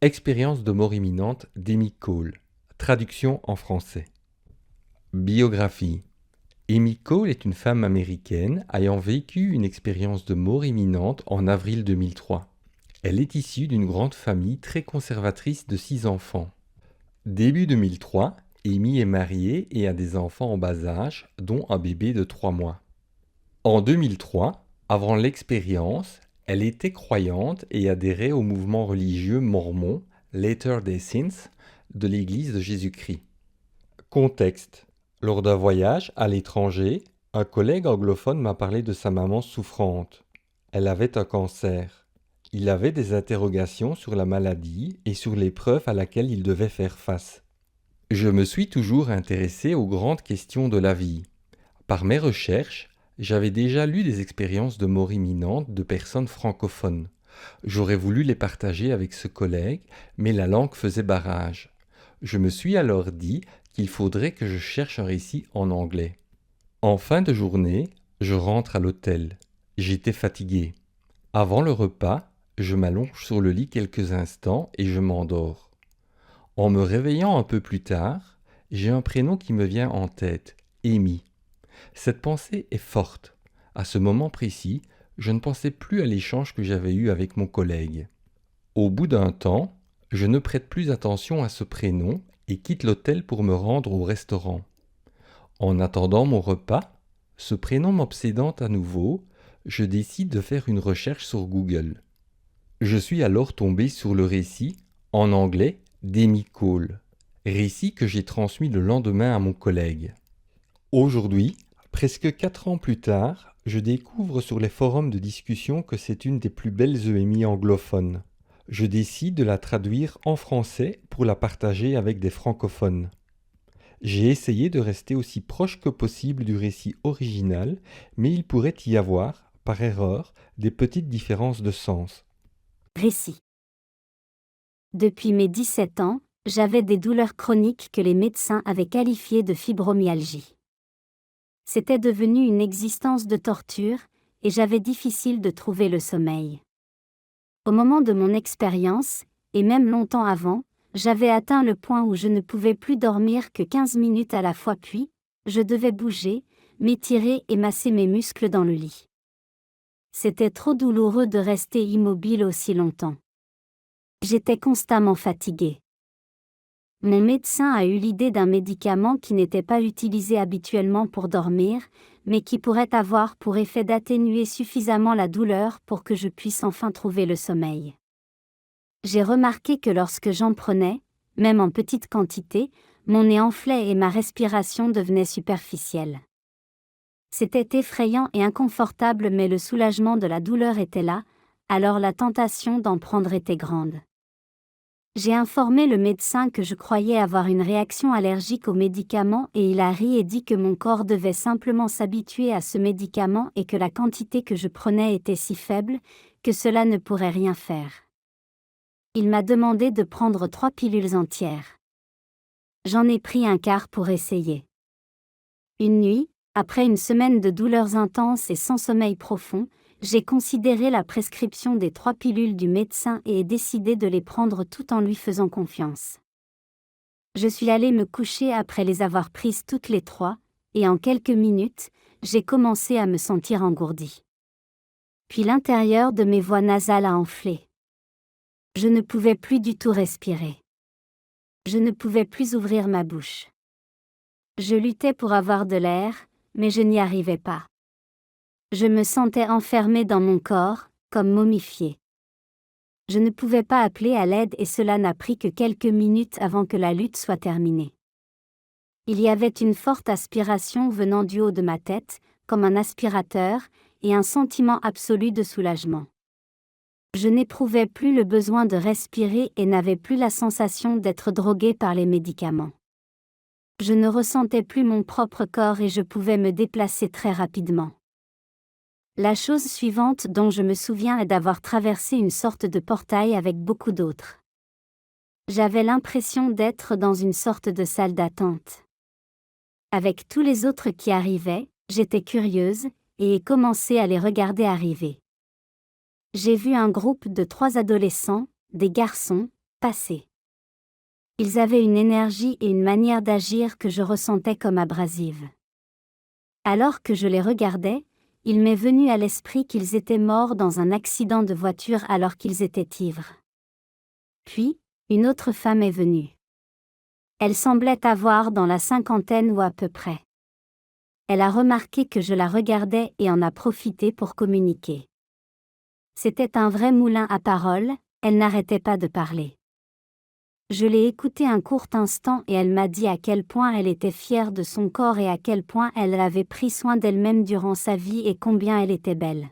Expérience de mort imminente d'Amy Cole. Traduction en français. Biographie. Amy Cole est une femme américaine ayant vécu une expérience de mort imminente en avril 2003. Elle est issue d'une grande famille très conservatrice de 6 enfants. Début 2003, Amy est mariée et a des enfants en bas âge, dont un bébé de 3 mois. En 2003, avant l'expérience, elle était croyante et adhérait au mouvement religieux mormon Latter-day Saints de l'Église de Jésus-Christ. Contexte. Lors d'un voyage à l'étranger, un collègue anglophone m'a parlé de sa maman souffrante. Elle avait un cancer. Il avait des interrogations sur la maladie et sur l'épreuve à laquelle il devait faire face. Je me suis toujours intéressé aux grandes questions de la vie. Par mes recherches, j'avais déjà lu des expériences de mort imminente de personnes francophones. J'aurais voulu les partager avec ce collègue, mais la langue faisait barrage. Je me suis alors dit qu'il faudrait que je cherche un récit en anglais. En fin de journée, je rentre à l'hôtel. J'étais fatigué. Avant le repas, je m'allonge sur le lit quelques instants et je m'endors. En me réveillant un peu plus tard, j'ai un prénom qui me vient en tête, Amy. Cette pensée est forte. À ce moment précis, je ne pensais plus à l'échange que j'avais eu avec mon collègue. Au bout d'un temps, je ne prête plus attention à ce prénom et quitte l'hôtel pour me rendre au restaurant. En attendant mon repas, ce prénom m'obsédant à nouveau, je décide de faire une recherche sur Google. Je suis alors tombé sur le récit, en anglais, d'Amy Cole, récit que j'ai transmis le lendemain à mon collègue. Aujourd'hui, presque 4 ans plus tard, je découvre sur les forums de discussion que c'est une des plus belles EMI anglophones. Je décide de la traduire en français pour la partager avec des francophones. J'ai essayé de rester aussi proche que possible du récit original, mais il pourrait y avoir, par erreur, des petites différences de sens. Récit. Depuis mes 17 ans, j'avais des douleurs chroniques que les médecins avaient qualifiées de fibromyalgie. C'était devenu une existence de torture, et j'avais difficile de trouver le sommeil. Au moment de mon expérience, et même longtemps avant, j'avais atteint le point où je ne pouvais plus dormir que 15 minutes à la fois puis, je devais bouger, m'étirer et masser mes muscles dans le lit. C'était trop douloureux de rester immobile aussi longtemps. J'étais constamment fatiguée. Mon médecin a eu l'idée d'un médicament qui n'était pas utilisé habituellement pour dormir, mais qui pourrait avoir pour effet d'atténuer suffisamment la douleur pour que je puisse enfin trouver le sommeil. J'ai remarqué que lorsque j'en prenais, même en petite quantité, mon nez enflait et ma respiration devenait superficielle. C'était effrayant et inconfortable, mais le soulagement de la douleur était là, alors la tentation d'en prendre était grande. J'ai informé le médecin que je croyais avoir une réaction allergique au médicament et il a ri et dit que mon corps devait simplement s'habituer à ce médicament et que la quantité que je prenais était si faible que cela ne pourrait rien faire. Il m'a demandé de prendre 3 pilules entières. J'en ai pris un quart pour essayer. Une nuit, après une semaine de douleurs intenses et sans sommeil profond, j'ai considéré la prescription des 3 pilules du médecin et ai décidé de les prendre tout en lui faisant confiance. Je suis allée me coucher après les avoir prises toutes les 3, et en quelques minutes, j'ai commencé à me sentir engourdie. Puis l'intérieur de mes voies nasales a enflé. Je ne pouvais plus du tout respirer. Je ne pouvais plus ouvrir ma bouche. Je luttais pour avoir de l'air, mais je n'y arrivais pas. Je me sentais enfermée dans mon corps, comme momifiée. Je ne pouvais pas appeler à l'aide et cela n'a pris que quelques minutes avant que la lutte soit terminée. Il y avait une forte aspiration venant du haut de ma tête, comme un aspirateur, et un sentiment absolu de soulagement. Je n'éprouvais plus le besoin de respirer et n'avais plus la sensation d'être droguée par les médicaments. Je ne ressentais plus mon propre corps et je pouvais me déplacer très rapidement. La chose suivante dont je me souviens est d'avoir traversé une sorte de portail avec beaucoup d'autres. J'avais l'impression d'être dans une sorte de salle d'attente. Avec tous les autres qui arrivaient, j'étais curieuse, et ai commencé à les regarder arriver. J'ai vu un groupe de 3 adolescents, des garçons, passé. Ils avaient une énergie et une manière d'agir que je ressentais comme abrasives. Alors que je les regardais, il m'est venu à l'esprit qu'ils étaient morts dans un accident de voiture alors qu'ils étaient ivres. Puis, une autre femme est venue. Elle semblait avoir dans la cinquantaine ou à peu près. Elle a remarqué que je la regardais et en a profité pour communiquer. C'était un vrai moulin à paroles, elle n'arrêtait pas de parler. Je l'ai écoutée un court instant et elle m'a dit à quel point elle était fière de son corps et à quel point elle avait pris soin d'elle-même durant sa vie et combien elle était belle.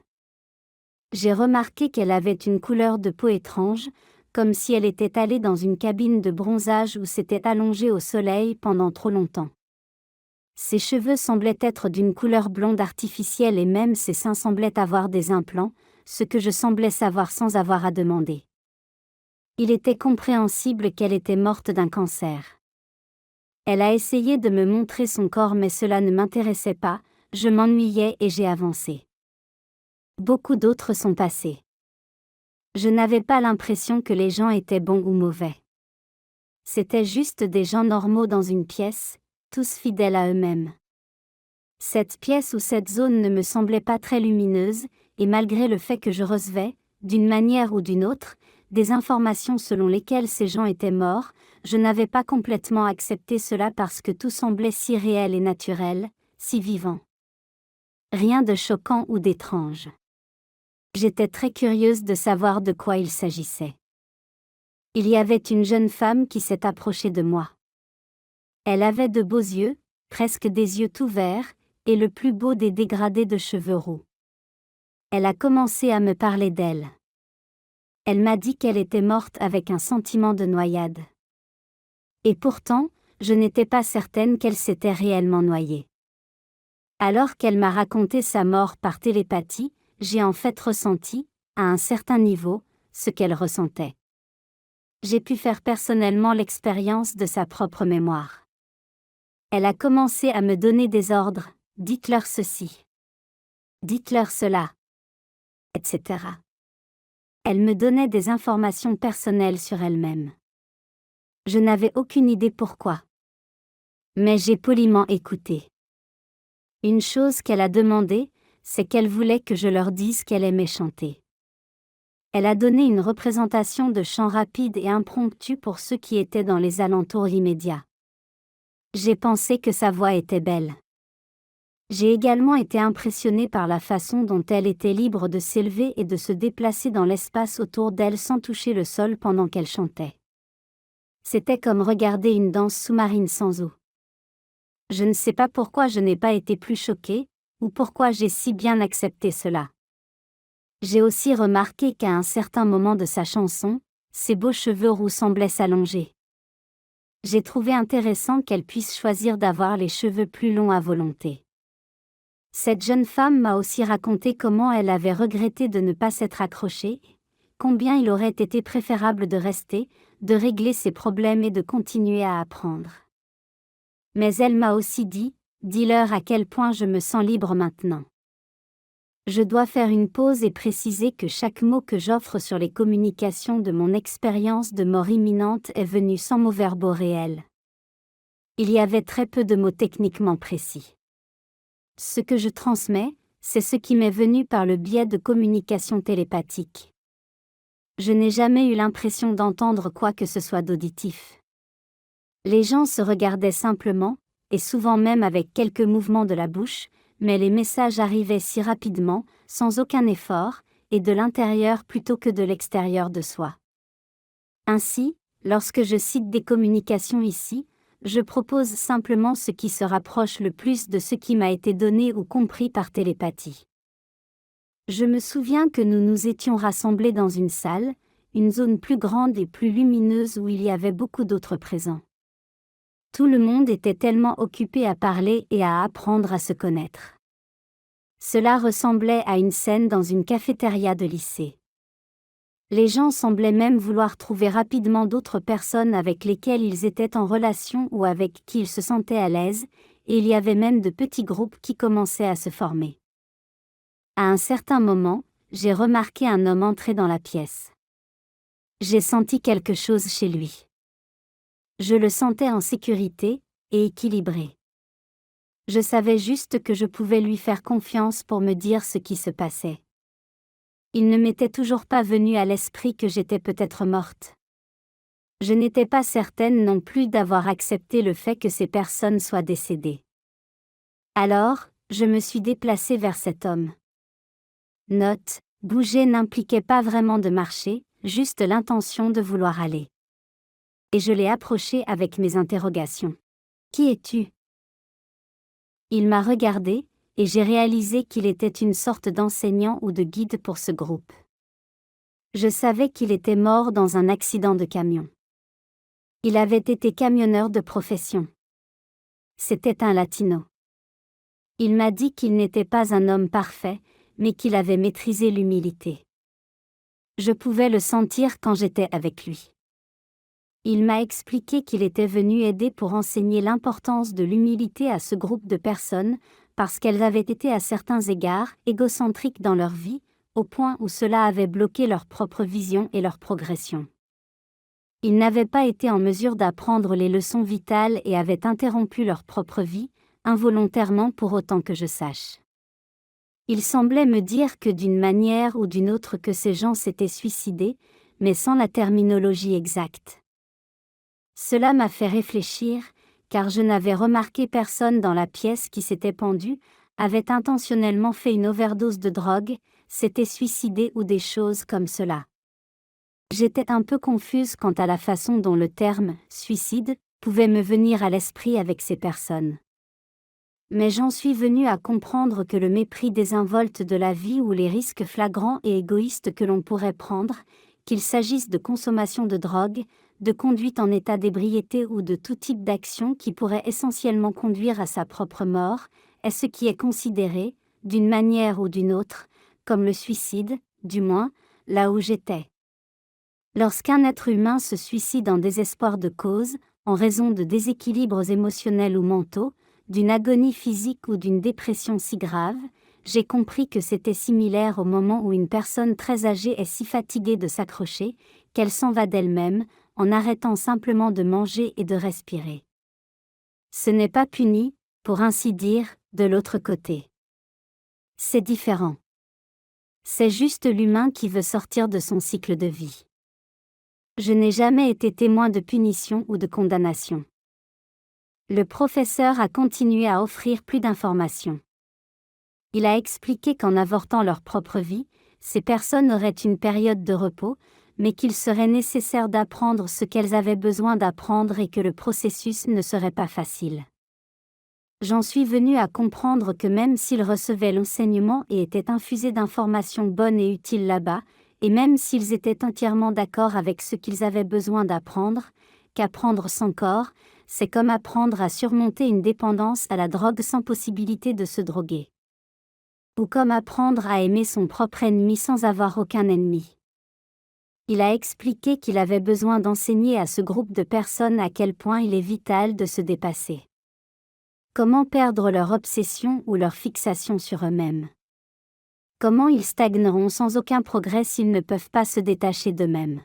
J'ai remarqué qu'elle avait une couleur de peau étrange, comme si elle était allée dans une cabine de bronzage ou s'était allongée au soleil pendant trop longtemps. Ses cheveux semblaient être d'une couleur blonde artificielle et même ses seins semblaient avoir des implants, ce que je semblais savoir sans avoir à demander. Il était compréhensible qu'elle était morte d'un cancer. Elle a essayé de me montrer son corps mais cela ne m'intéressait pas, je m'ennuyais et j'ai avancé. Beaucoup d'autres sont passés. Je n'avais pas l'impression que les gens étaient bons ou mauvais. C'étaient juste des gens normaux dans une pièce, tous fidèles à eux-mêmes. Cette pièce ou cette zone ne me semblait pas très lumineuse, et malgré le fait que je recevais, d'une manière ou d'une autre, des informations selon lesquelles ces gens étaient morts, je n'avais pas complètement accepté cela parce que tout semblait si réel et naturel, si vivant. Rien de choquant ou d'étrange. J'étais très curieuse de savoir de quoi il s'agissait. Il y avait une jeune femme qui s'est approchée de moi. Elle avait de beaux yeux, presque des yeux tout verts, et le plus beau des dégradés de cheveux roux. Elle a commencé à me parler d'elle. Elle m'a dit qu'elle était morte avec un sentiment de noyade. Et pourtant, je n'étais pas certaine qu'elle s'était réellement noyée. Alors qu'elle m'a raconté sa mort par télépathie, j'ai en fait ressenti, à un certain niveau, ce qu'elle ressentait. J'ai pu faire personnellement l'expérience de sa propre mémoire. Elle a commencé à me donner des ordres, dites-leur ceci. Dites-leur cela. Etc. Elle me donnait des informations personnelles sur elle-même. Je n'avais aucune idée pourquoi. Mais j'ai poliment écouté. Une chose qu'elle a demandé, c'est qu'elle voulait que je leur dise qu'elle aimait chanter. Elle a donné une représentation de chant rapide et impromptu pour ceux qui étaient dans les alentours immédiats. J'ai pensé que sa voix était belle. J'ai également été impressionnée par la façon dont elle était libre de s'élever et de se déplacer dans l'espace autour d'elle sans toucher le sol pendant qu'elle chantait. C'était comme regarder une danse sous-marine sans eau. Je ne sais pas pourquoi je n'ai pas été plus choquée, ou pourquoi j'ai si bien accepté cela. J'ai aussi remarqué qu'à un certain moment de sa chanson, ses beaux cheveux roux semblaient s'allonger. J'ai trouvé intéressant qu'elle puisse choisir d'avoir les cheveux plus longs à volonté. Cette jeune femme m'a aussi raconté comment elle avait regretté de ne pas s'être accrochée, combien il aurait été préférable de rester, de régler ses problèmes et de continuer à apprendre. Mais elle m'a aussi dit, dis-leur à quel point je me sens libre maintenant. Je dois faire une pause et préciser que chaque mot que j'offre sur les communications de mon expérience de mort imminente est venu sans mots verbaux réels. Il y avait très peu de mots techniquement précis. Ce que je transmets, c'est ce qui m'est venu par le biais de communication télépathique. Je n'ai jamais eu l'impression d'entendre quoi que ce soit d'auditif. Les gens se regardaient simplement, et souvent même avec quelques mouvements de la bouche, mais les messages arrivaient si rapidement, sans aucun effort, et de l'intérieur plutôt que de l'extérieur de soi. Ainsi, lorsque je cite des communications ici, je propose simplement ce qui se rapproche le plus de ce qui m'a été donné ou compris par télépathie. Je me souviens que nous nous étions rassemblés dans une salle, une zone plus grande et plus lumineuse où il y avait beaucoup d'autres présents. Tout le monde était tellement occupé à parler et à apprendre à se connaître. Cela ressemblait à une scène dans une cafétéria de lycée. Les gens semblaient même vouloir trouver rapidement d'autres personnes avec lesquelles ils étaient en relation ou avec qui ils se sentaient à l'aise, et il y avait même de petits groupes qui commençaient à se former. À un certain moment, j'ai remarqué un homme entrer dans la pièce. J'ai senti quelque chose chez lui. Je le sentais en sécurité et équilibré. Je savais juste que je pouvais lui faire confiance pour me dire ce qui se passait. Il ne m'était toujours pas venu à l'esprit que j'étais peut-être morte. Je n'étais pas certaine non plus d'avoir accepté le fait que ces personnes soient décédées. Alors, je me suis déplacée vers cet homme. Note, bouger n'impliquait pas vraiment de marcher, juste l'intention de vouloir aller. Et je l'ai approché avec mes interrogations. Qui es-tu ? Il m'a regardé, et j'ai réalisé qu'il était une sorte d'enseignant ou de guide pour ce groupe. Je savais qu'il était mort dans un accident de camion. Il avait été camionneur de profession. C'était un latino. Il m'a dit qu'il n'était pas un homme parfait, mais qu'il avait maîtrisé l'humilité. Je pouvais le sentir quand j'étais avec lui. Il m'a expliqué qu'il était venu aider pour enseigner l'importance de l'humilité à ce groupe de personnes, parce qu'elles avaient été à certains égards égocentriques dans leur vie, au point où cela avait bloqué leur propre vision et leur progression. Ils n'avaient pas été en mesure d'apprendre les leçons vitales et avaient interrompu leur propre vie, involontairement pour autant que je sache. Il semblait me dire que d'une manière ou d'une autre que ces gens s'étaient suicidés, mais sans la terminologie exacte. Cela m'a fait réfléchir, car je n'avais remarqué personne dans la pièce qui s'était pendu, avait intentionnellement fait une overdose de drogue, s'était suicidé ou des choses comme cela. J'étais un peu confuse quant à la façon dont le terme « suicide » pouvait me venir à l'esprit avec ces personnes. Mais j'en suis venue à comprendre que le mépris désinvolte de la vie ou les risques flagrants et égoïstes que l'on pourrait prendre, qu'il s'agisse de consommation de drogue, de conduite en état d'ébriété ou de tout type d'action qui pourrait essentiellement conduire à sa propre mort, est ce qui est considéré, d'une manière ou d'une autre, comme le suicide, du moins, là où j'étais. Lorsqu'un être humain se suicide en désespoir de cause, en raison de déséquilibres émotionnels ou mentaux, d'une agonie physique ou d'une dépression si grave, j'ai compris que c'était similaire au moment où une personne très âgée est si fatiguée de s'accrocher, qu'elle s'en va d'elle-même, en arrêtant simplement de manger et de respirer. Ce n'est pas puni, pour ainsi dire, de l'autre côté. C'est différent. C'est juste l'humain qui veut sortir de son cycle de vie. Je n'ai jamais été témoin de punition ou de condamnation. Le professeur a continué à offrir plus d'informations. Il a expliqué qu'en avortant leur propre vie, ces personnes auraient une période de repos, mais qu'il serait nécessaire d'apprendre ce qu'elles avaient besoin d'apprendre et que le processus ne serait pas facile. J'en suis venue à comprendre que même s'ils recevaient l'enseignement et étaient infusés d'informations bonnes et utiles là-bas, et même s'ils étaient entièrement d'accord avec ce qu'ils avaient besoin d'apprendre, qu'apprendre sans corps, c'est comme apprendre à surmonter une dépendance à la drogue sans possibilité de se droguer. Ou comme apprendre à aimer son propre ennemi sans avoir aucun ennemi. Il a expliqué qu'il avait besoin d'enseigner à ce groupe de personnes à quel point il est vital de se dépasser. Comment perdre leur obsession ou leur fixation sur eux-mêmes. Comment ils stagneront sans aucun progrès s'ils ne peuvent pas se détacher d'eux-mêmes.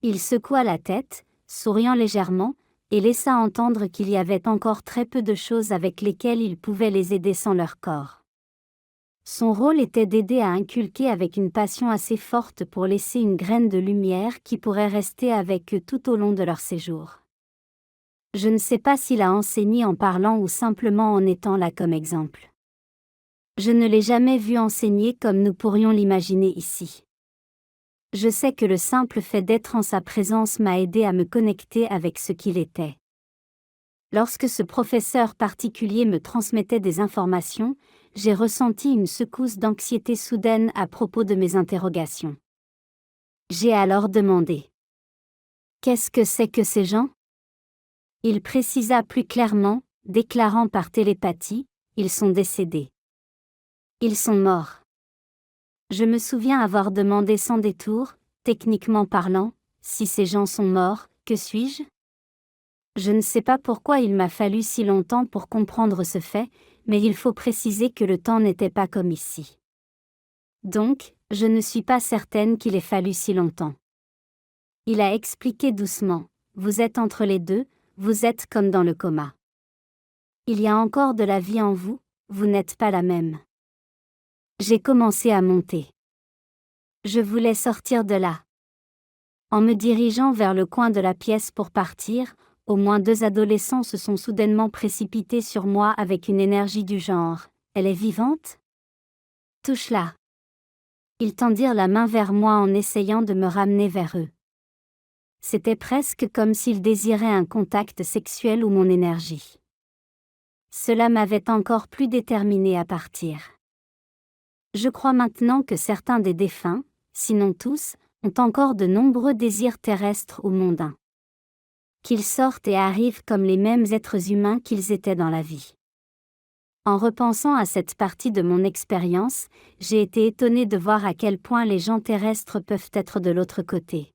Il secoua la tête, souriant légèrement, et laissa entendre qu'il y avait encore très peu de choses avec lesquelles il pouvait les aider sans leur corps. Son rôle était d'aider à inculquer avec une passion assez forte pour laisser une graine de lumière qui pourrait rester avec eux tout au long de leur séjour. Je ne sais pas s'il a enseigné en parlant ou simplement en étant là comme exemple. Je ne l'ai jamais vu enseigner comme nous pourrions l'imaginer ici. Je sais que le simple fait d'être en sa présence m'a aidé à me connecter avec ce qu'il était. Lorsque ce professeur particulier me transmettait des informations, j'ai ressenti une secousse d'anxiété soudaine à propos de mes interrogations. J'ai alors demandé : « Qu'est-ce que c'est que ces gens ? » Il précisa plus clairement, déclarant par télépathie : « Ils sont décédés. Ils sont morts. » Je me souviens avoir demandé sans détour, techniquement parlant, si ces gens sont morts, que suis-je ? Je ne sais pas pourquoi il m'a fallu si longtemps pour comprendre ce fait, mais il faut préciser que le temps n'était pas comme ici. Donc, je ne suis pas certaine qu'il ait fallu si longtemps. Il a expliqué doucement. Vous êtes entre les deux, vous êtes comme dans le coma. Il y a encore de la vie en vous, vous n'êtes pas la même. J'ai commencé à monter. Je voulais sortir de là. En me dirigeant vers le coin de la pièce pour partir, au moins 2 adolescents se sont soudainement précipités sur moi avec une énergie du genre « Elle est vivante ? Touche-la !» Ils tendirent la main vers moi en essayant de me ramener vers eux. C'était presque comme s'ils désiraient un contact sexuel ou mon énergie. Cela m'avait encore plus déterminée à partir. Je crois maintenant que certains des défunts, sinon tous, ont encore de nombreux désirs terrestres ou mondains. Qu'ils sortent et arrivent comme les mêmes êtres humains qu'ils étaient dans la vie. En repensant à cette partie de mon expérience, j'ai été étonnée de voir à quel point les gens terrestres peuvent être de l'autre côté.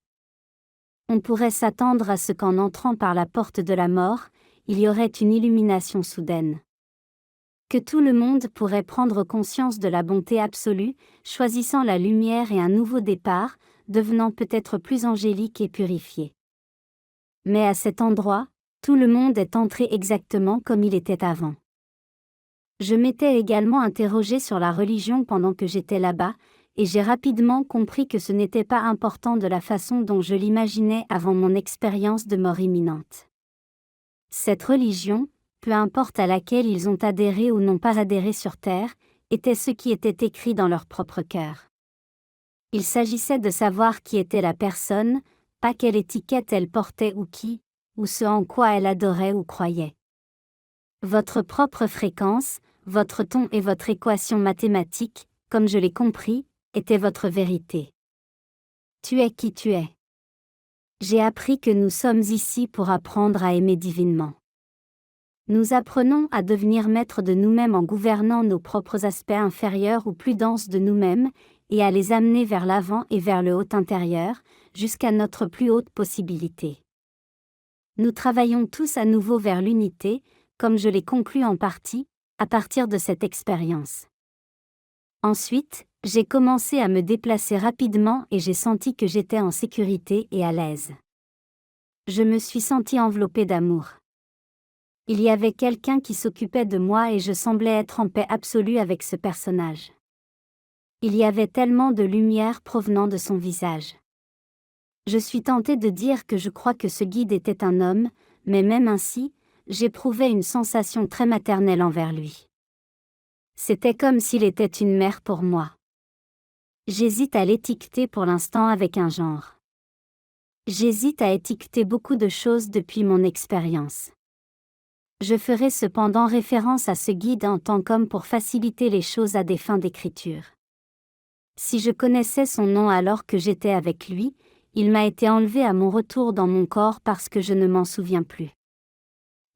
On pourrait s'attendre à ce qu'en entrant par la porte de la mort, il y aurait une illumination soudaine. Que tout le monde pourrait prendre conscience de la bonté absolue, choisissant la lumière et un nouveau départ, devenant peut-être plus angélique et purifié. Mais à cet endroit, tout le monde est entré exactement comme il était avant. Je m'étais également interrogée sur la religion pendant que j'étais là-bas, et j'ai rapidement compris que ce n'était pas important de la façon dont je l'imaginais avant mon expérience de mort imminente. Cette religion, peu importe à laquelle ils ont adhéré ou n'ont pas adhéré sur Terre, était ce qui était écrit dans leur propre cœur. Il s'agissait de savoir qui était la personne, pas quelle étiquette elle portait ou ce en quoi elle adorait ou croyait. Votre propre fréquence, votre ton et votre équation mathématique, comme je l'ai compris, était votre vérité. Tu es qui tu es. J'ai appris que nous sommes ici pour apprendre à aimer divinement. Nous apprenons à devenir maîtres de nous-mêmes en gouvernant nos propres aspects inférieurs ou plus denses de nous-mêmes, et à les amener vers l'avant et vers le haut intérieur, jusqu'à notre plus haute possibilité. Nous travaillons tous à nouveau vers l'unité, comme je l'ai conclu en partie, à partir de cette expérience. Ensuite, j'ai commencé à me déplacer rapidement et j'ai senti que j'étais en sécurité et à l'aise. Je me suis sentie enveloppée d'amour. Il y avait quelqu'un qui s'occupait de moi et je semblais être en paix absolue avec ce personnage. Il y avait tellement de lumière provenant de son visage. Je suis tentée de dire que je crois que ce guide était un homme, mais même ainsi, j'éprouvais une sensation très maternelle envers lui. C'était comme s'il était une mère pour moi. J'hésite à l'étiqueter pour l'instant avec un genre. J'hésite à étiqueter beaucoup de choses depuis mon expérience. Je ferai cependant référence à ce guide en tant qu'homme pour faciliter les choses à des fins d'écriture. Si je connaissais son nom alors que j'étais avec lui, il m'a été enlevé à mon retour dans mon corps parce que je ne m'en souviens plus.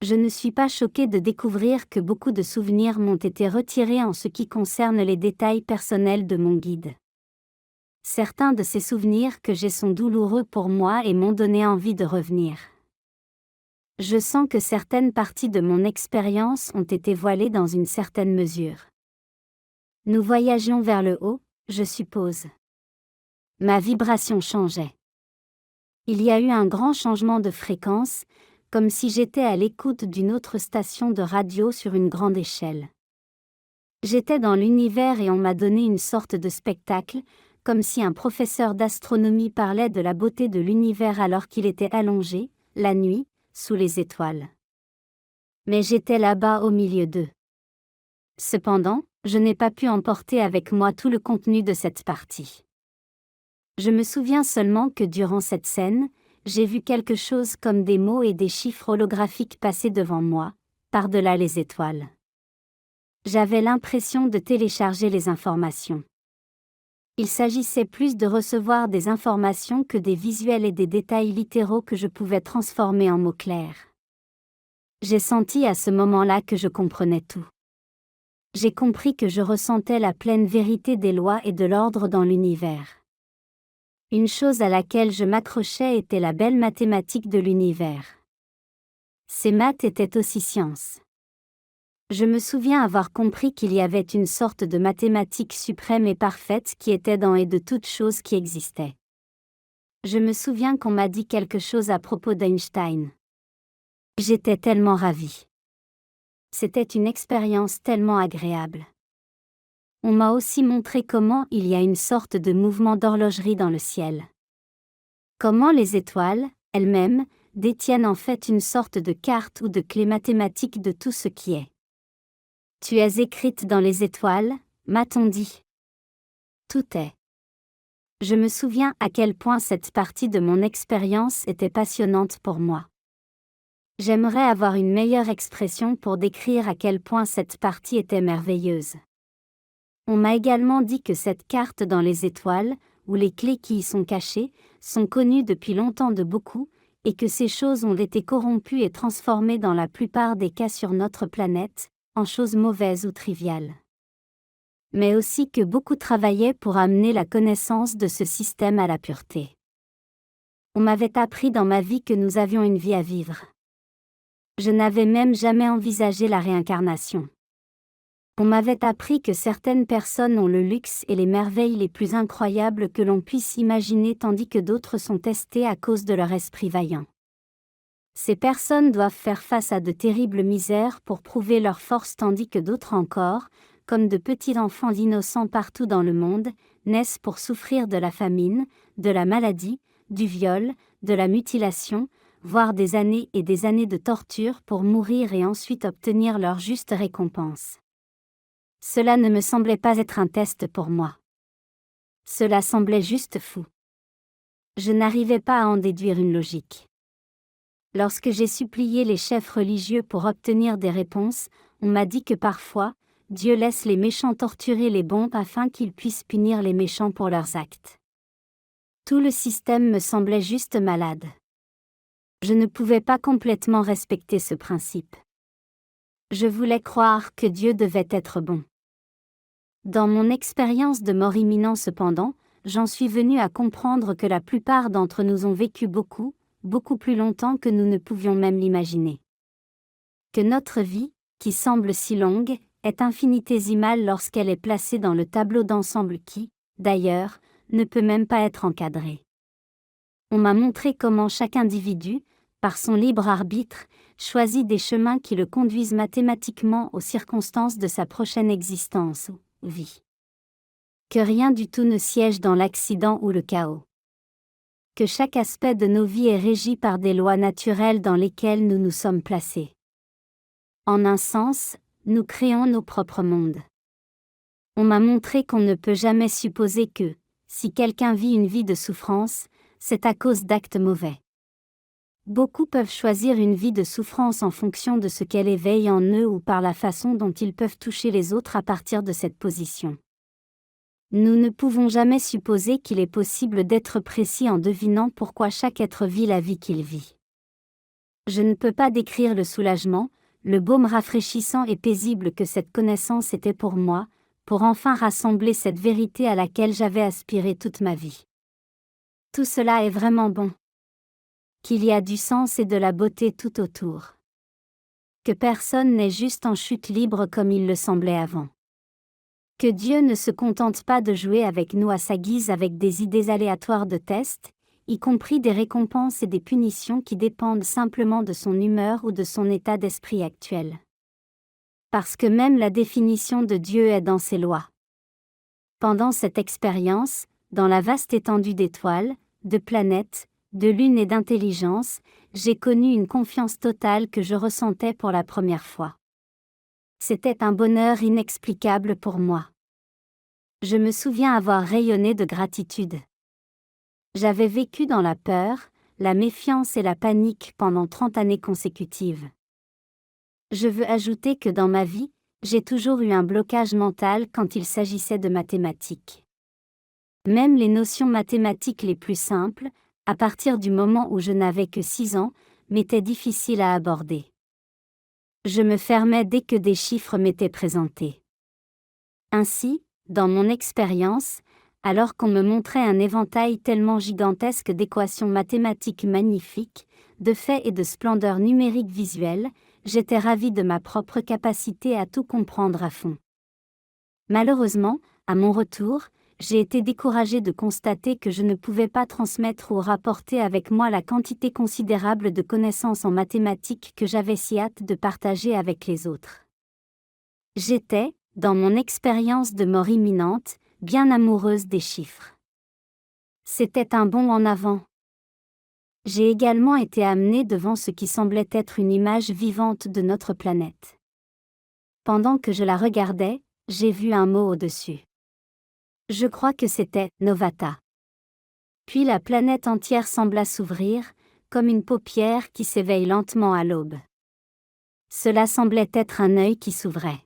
Je ne suis pas choquée de découvrir que beaucoup de souvenirs m'ont été retirés en ce qui concerne les détails personnels de mon guide. Certains de ces souvenirs que j'ai sont douloureux pour moi et m'ont donné envie de revenir. Je sens que certaines parties de mon expérience ont été voilées dans une certaine mesure. Nous voyagions vers le haut, je suppose. Ma vibration changeait. Il y a eu un grand changement de fréquence, comme si j'étais à l'écoute d'une autre station de radio sur une grande échelle. J'étais dans l'univers et on m'a donné une sorte de spectacle, comme si un professeur d'astronomie parlait de la beauté de l'univers alors qu'il était allongé, la nuit, sous les étoiles. Mais j'étais là-bas au milieu d'eux. Cependant, je n'ai pas pu emporter avec moi tout le contenu de cette partie. Je me souviens seulement que durant cette scène, j'ai vu quelque chose comme des mots et des chiffres holographiques passer devant moi, par-delà les étoiles. J'avais l'impression de télécharger les informations. Il s'agissait plus de recevoir des informations que des visuels et des détails littéraux que je pouvais transformer en mots clairs. J'ai senti à ce moment-là que je comprenais tout. J'ai compris que je ressentais la pleine vérité des lois et de l'ordre dans l'univers. Une chose à laquelle je m'accrochais était la belle mathématique de l'univers. Ces maths étaient aussi sciences. Je me souviens avoir compris qu'il y avait une sorte de mathématique suprême et parfaite qui était dans et de toutes choses qui existaient. Je me souviens qu'on m'a dit quelque chose à propos d'Einstein. J'étais tellement ravie. C'était une expérience tellement agréable. On m'a aussi montré comment il y a une sorte de mouvement d'horlogerie dans le ciel. Comment les étoiles, elles-mêmes, détiennent en fait une sorte de carte ou de clé mathématique de tout ce qui est. Tu es écrite dans les étoiles, m'a-t-on dit. Tout est. Je me souviens à quel point cette partie de mon expérience était passionnante pour moi. J'aimerais avoir une meilleure expression pour décrire à quel point cette partie était merveilleuse. On m'a également dit que cette carte dans les étoiles, ou les clés qui y sont cachées, sont connues depuis longtemps de beaucoup, et que ces choses ont été corrompues et transformées dans la plupart des cas sur notre planète, en choses mauvaises ou triviales. Mais aussi que beaucoup travaillaient pour amener la connaissance de ce système à la pureté. On m'avait appris dans ma vie que nous avions une vie à vivre. Je n'avais même jamais envisagé la réincarnation. On m'avait appris que certaines personnes ont le luxe et les merveilles les plus incroyables que l'on puisse imaginer tandis que d'autres sont testées à cause de leur esprit vaillant. Ces personnes doivent faire face à de terribles misères pour prouver leur force tandis que d'autres encore, comme de petits enfants innocents partout dans le monde, naissent pour souffrir de la famine, de la maladie, du viol, de la mutilation, voire des années et des années de torture pour mourir et ensuite obtenir leur juste récompense. Cela ne me semblait pas être un test pour moi. Cela semblait juste fou. Je n'arrivais pas à en déduire une logique. Lorsque j'ai supplié les chefs religieux pour obtenir des réponses, on m'a dit que parfois, Dieu laisse les méchants torturer les bons afin qu'ils puissent punir les méchants pour leurs actes. Tout le système me semblait juste malade. Je ne pouvais pas complètement respecter ce principe. Je voulais croire que Dieu devait être bon. Dans mon expérience de mort imminente cependant, j'en suis venu à comprendre que la plupart d'entre nous ont vécu beaucoup, beaucoup plus longtemps que nous ne pouvions même l'imaginer. Que notre vie, qui semble si longue, est infinitésimale lorsqu'elle est placée dans le tableau d'ensemble qui, d'ailleurs, ne peut même pas être encadré. On m'a montré comment chaque individu, par son libre arbitre, choisit des chemins qui le conduisent mathématiquement aux circonstances de sa prochaine existence ou vie. Que rien du tout ne siège dans l'accident ou le chaos. Que chaque aspect de nos vies est régi par des lois naturelles dans lesquelles nous nous sommes placés. En un sens, nous créons nos propres mondes. On m'a montré qu'on ne peut jamais supposer que, si quelqu'un vit une vie de souffrance, c'est à cause d'actes mauvais. Beaucoup peuvent choisir une vie de souffrance en fonction de ce qu'elle éveille en eux ou par la façon dont ils peuvent toucher les autres à partir de cette position. Nous ne pouvons jamais supposer qu'il est possible d'être précis en devinant pourquoi chaque être vit la vie qu'il vit. Je ne peux pas décrire le soulagement, le baume rafraîchissant et paisible que cette connaissance était pour moi, pour enfin rassembler cette vérité à laquelle j'avais aspiré toute ma vie. Tout cela est vraiment bon. Qu'il y a du sens et de la beauté tout autour. Que personne n'est juste en chute libre comme il le semblait avant. Que Dieu ne se contente pas de jouer avec nous à sa guise avec des idées aléatoires de tests, y compris des récompenses et des punitions qui dépendent simplement de son humeur ou de son état d'esprit actuel. Parce que même la définition de Dieu est dans ses lois. Pendant cette expérience, dans la vaste étendue d'étoiles, de planètes, de lunes et d'intelligence, j'ai connu une confiance totale que je ressentais pour la première fois. C'était un bonheur inexplicable pour moi. Je me souviens avoir rayonné de gratitude. J'avais vécu dans la peur, la méfiance et la panique pendant 30 années consécutives. Je veux ajouter que dans ma vie, j'ai toujours eu un blocage mental quand il s'agissait de mathématiques. Même les notions mathématiques les plus simples, à partir du moment où je n'avais que 6 ans, m'étaient difficiles à aborder. Je me fermais dès que des chiffres m'étaient présentés. Ainsi, dans mon expérience, alors qu'on me montrait un éventail tellement gigantesque d'équations mathématiques magnifiques, de faits et de splendeurs numériques visuelles, j'étais ravie de ma propre capacité à tout comprendre à fond. Malheureusement, à mon retour, j'ai été découragée de constater que je ne pouvais pas transmettre ou rapporter avec moi la quantité considérable de connaissances en mathématiques que j'avais si hâte de partager avec les autres. J'étais, dans mon expérience de mort imminente, bien amoureuse des chiffres. C'était un bond en avant. J'ai également été amenée devant ce qui semblait être une image vivante de notre planète. Pendant que je la regardais, j'ai vu un mot au-dessus. Je crois que c'était « Novata ». Puis la planète entière sembla s'ouvrir, comme une paupière qui s'éveille lentement à l'aube. Cela semblait être un œil qui s'ouvrait.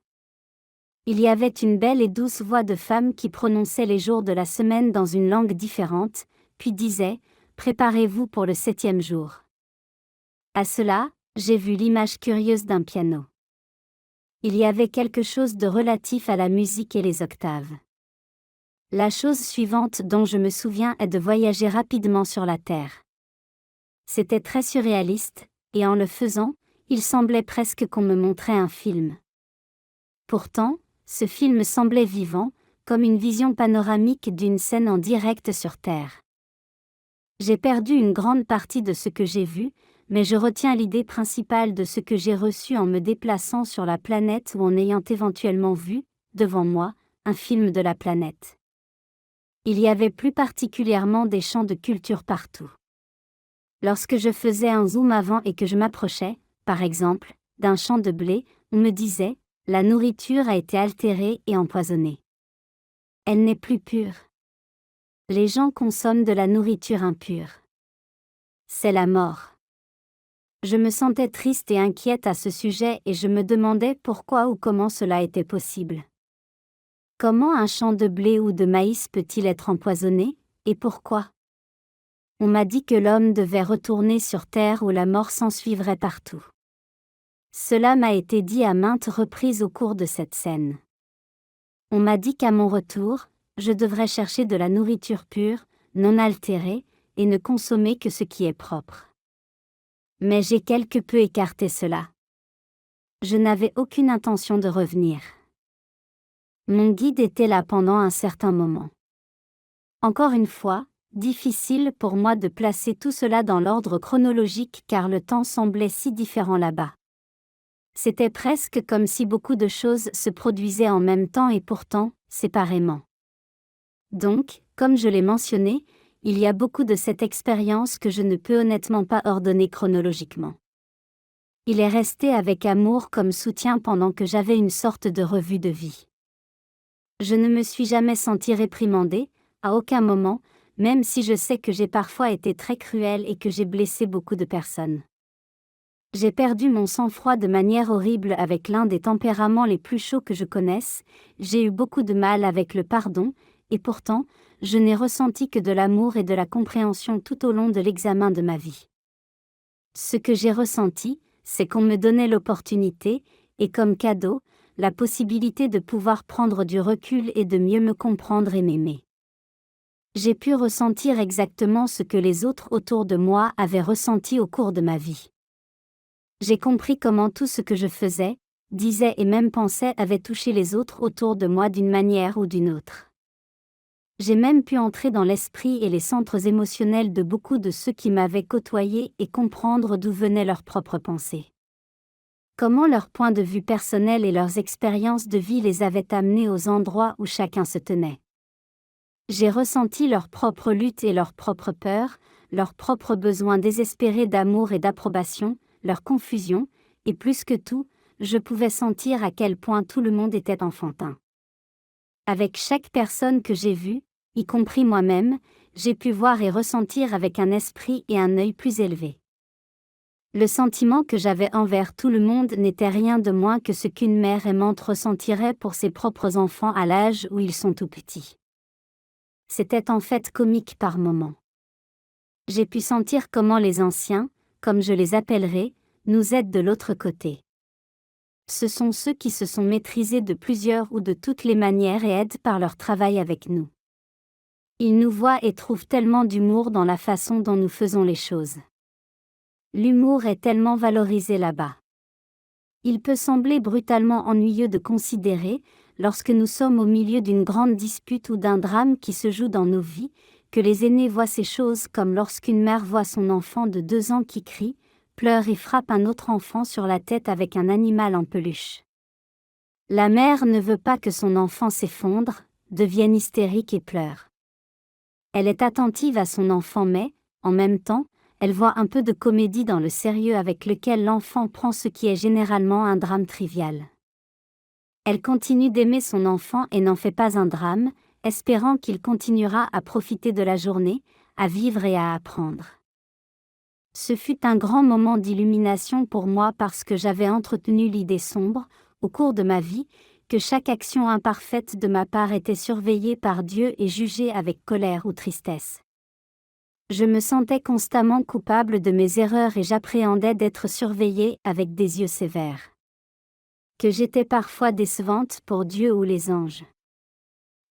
Il y avait une belle et douce voix de femme qui prononçait les jours de la semaine dans une langue différente, puis disait « Préparez-vous pour le 7e jour ». À cela, j'ai vu l'image curieuse d'un piano. Il y avait quelque chose de relatif à la musique et les octaves. La chose suivante dont je me souviens est de voyager rapidement sur la Terre. C'était très surréaliste, et en le faisant, il semblait presque qu'on me montrait un film. Pourtant, ce film semblait vivant, comme une vision panoramique d'une scène en direct sur Terre. J'ai perdu une grande partie de ce que j'ai vu, mais je retiens l'idée principale de ce que j'ai reçu en me déplaçant sur la planète ou en ayant éventuellement vu, devant moi, un film de la planète. Il y avait plus particulièrement des champs de culture partout. Lorsque je faisais un zoom avant et que je m'approchais, par exemple, d'un champ de blé, on me disait « La nourriture a été altérée et empoisonnée. Elle n'est plus pure. Les gens consomment de la nourriture impure. C'est la mort. » Je me sentais triste et inquiète à ce sujet et je me demandais pourquoi ou comment cela était possible. Comment un champ de blé ou de maïs peut-il être empoisonné, et pourquoi? On m'a dit que l'homme devait retourner sur terre où la mort s'ensuivrait partout. Cela m'a été dit à maintes reprises au cours de cette scène. On m'a dit qu'à mon retour, je devrais chercher de la nourriture pure, non altérée, et ne consommer que ce qui est propre. Mais j'ai quelque peu écarté cela. Je n'avais aucune intention de revenir. Mon guide était là pendant un certain moment. Encore une fois, difficile pour moi de placer tout cela dans l'ordre chronologique car le temps semblait si différent là-bas. C'était presque comme si beaucoup de choses se produisaient en même temps et pourtant, séparément. Donc, comme je l'ai mentionné, il y a beaucoup de cette expérience que je ne peux honnêtement pas ordonner chronologiquement. Il est resté avec amour comme soutien pendant que j'avais une sorte de revue de vie. Je ne me suis jamais sentie réprimandée, à aucun moment, même si je sais que j'ai parfois été très cruelle et que j'ai blessé beaucoup de personnes. J'ai perdu mon sang-froid de manière horrible avec l'un des tempéraments les plus chauds que je connaisse, j'ai eu beaucoup de mal avec le pardon, et pourtant, je n'ai ressenti que de l'amour et de la compréhension tout au long de l'examen de ma vie. Ce que j'ai ressenti, c'est qu'on me donnait l'opportunité, et comme cadeau, la possibilité de pouvoir prendre du recul et de mieux me comprendre et m'aimer. J'ai pu ressentir exactement ce que les autres autour de moi avaient ressenti au cours de ma vie. J'ai compris comment tout ce que je faisais, disais et même pensais avait touché les autres autour de moi d'une manière ou d'une autre. J'ai même pu entrer dans l'esprit et les centres émotionnels de beaucoup de ceux qui m'avaient côtoyé et comprendre d'où venaient leurs propres pensées. Comment leur point de vue personnel et leurs expériences de vie les avaient amenés aux endroits où chacun se tenait. J'ai ressenti leur propre lutte et leur propre peur, leurs propres besoins désespérés d'amour et d'approbation, leur confusion, et plus que tout, je pouvais sentir à quel point tout le monde était enfantin. Avec chaque personne que j'ai vue, y compris moi-même, j'ai pu voir et ressentir avec un esprit et un œil plus élevés. Le sentiment que j'avais envers tout le monde n'était rien de moins que ce qu'une mère aimante ressentirait pour ses propres enfants à l'âge où ils sont tout petits. C'était en fait comique par moments. J'ai pu sentir comment les anciens, comme je les appellerai, nous aident de l'autre côté. Ce sont ceux qui se sont maîtrisés de plusieurs ou de toutes les manières et aident par leur travail avec nous. Ils nous voient et trouvent tellement d'humour dans la façon dont nous faisons les choses. L'humour est tellement valorisé là-bas. Il peut sembler brutalement ennuyeux de considérer, lorsque nous sommes au milieu d'une grande dispute ou d'un drame qui se joue dans nos vies, que les aînés voient ces choses comme lorsqu'une mère voit son enfant de 2 ans qui crie, pleure et frappe un autre enfant sur la tête avec un animal en peluche. La mère ne veut pas que son enfant s'effondre, devienne hystérique et pleure. Elle est attentive à son enfant mais, en même temps, elle voit un peu de comédie dans le sérieux avec lequel l'enfant prend ce qui est généralement un drame trivial. Elle continue d'aimer son enfant et n'en fait pas un drame, espérant qu'il continuera à profiter de la journée, à vivre et à apprendre. Ce fut un grand moment d'illumination pour moi parce que j'avais entretenu l'idée sombre, au cours de ma vie, que chaque action imparfaite de ma part était surveillée par Dieu et jugée avec colère ou tristesse. Je me sentais constamment coupable de mes erreurs et j'appréhendais d'être surveillée avec des yeux sévères. Que j'étais parfois décevante pour Dieu ou les anges.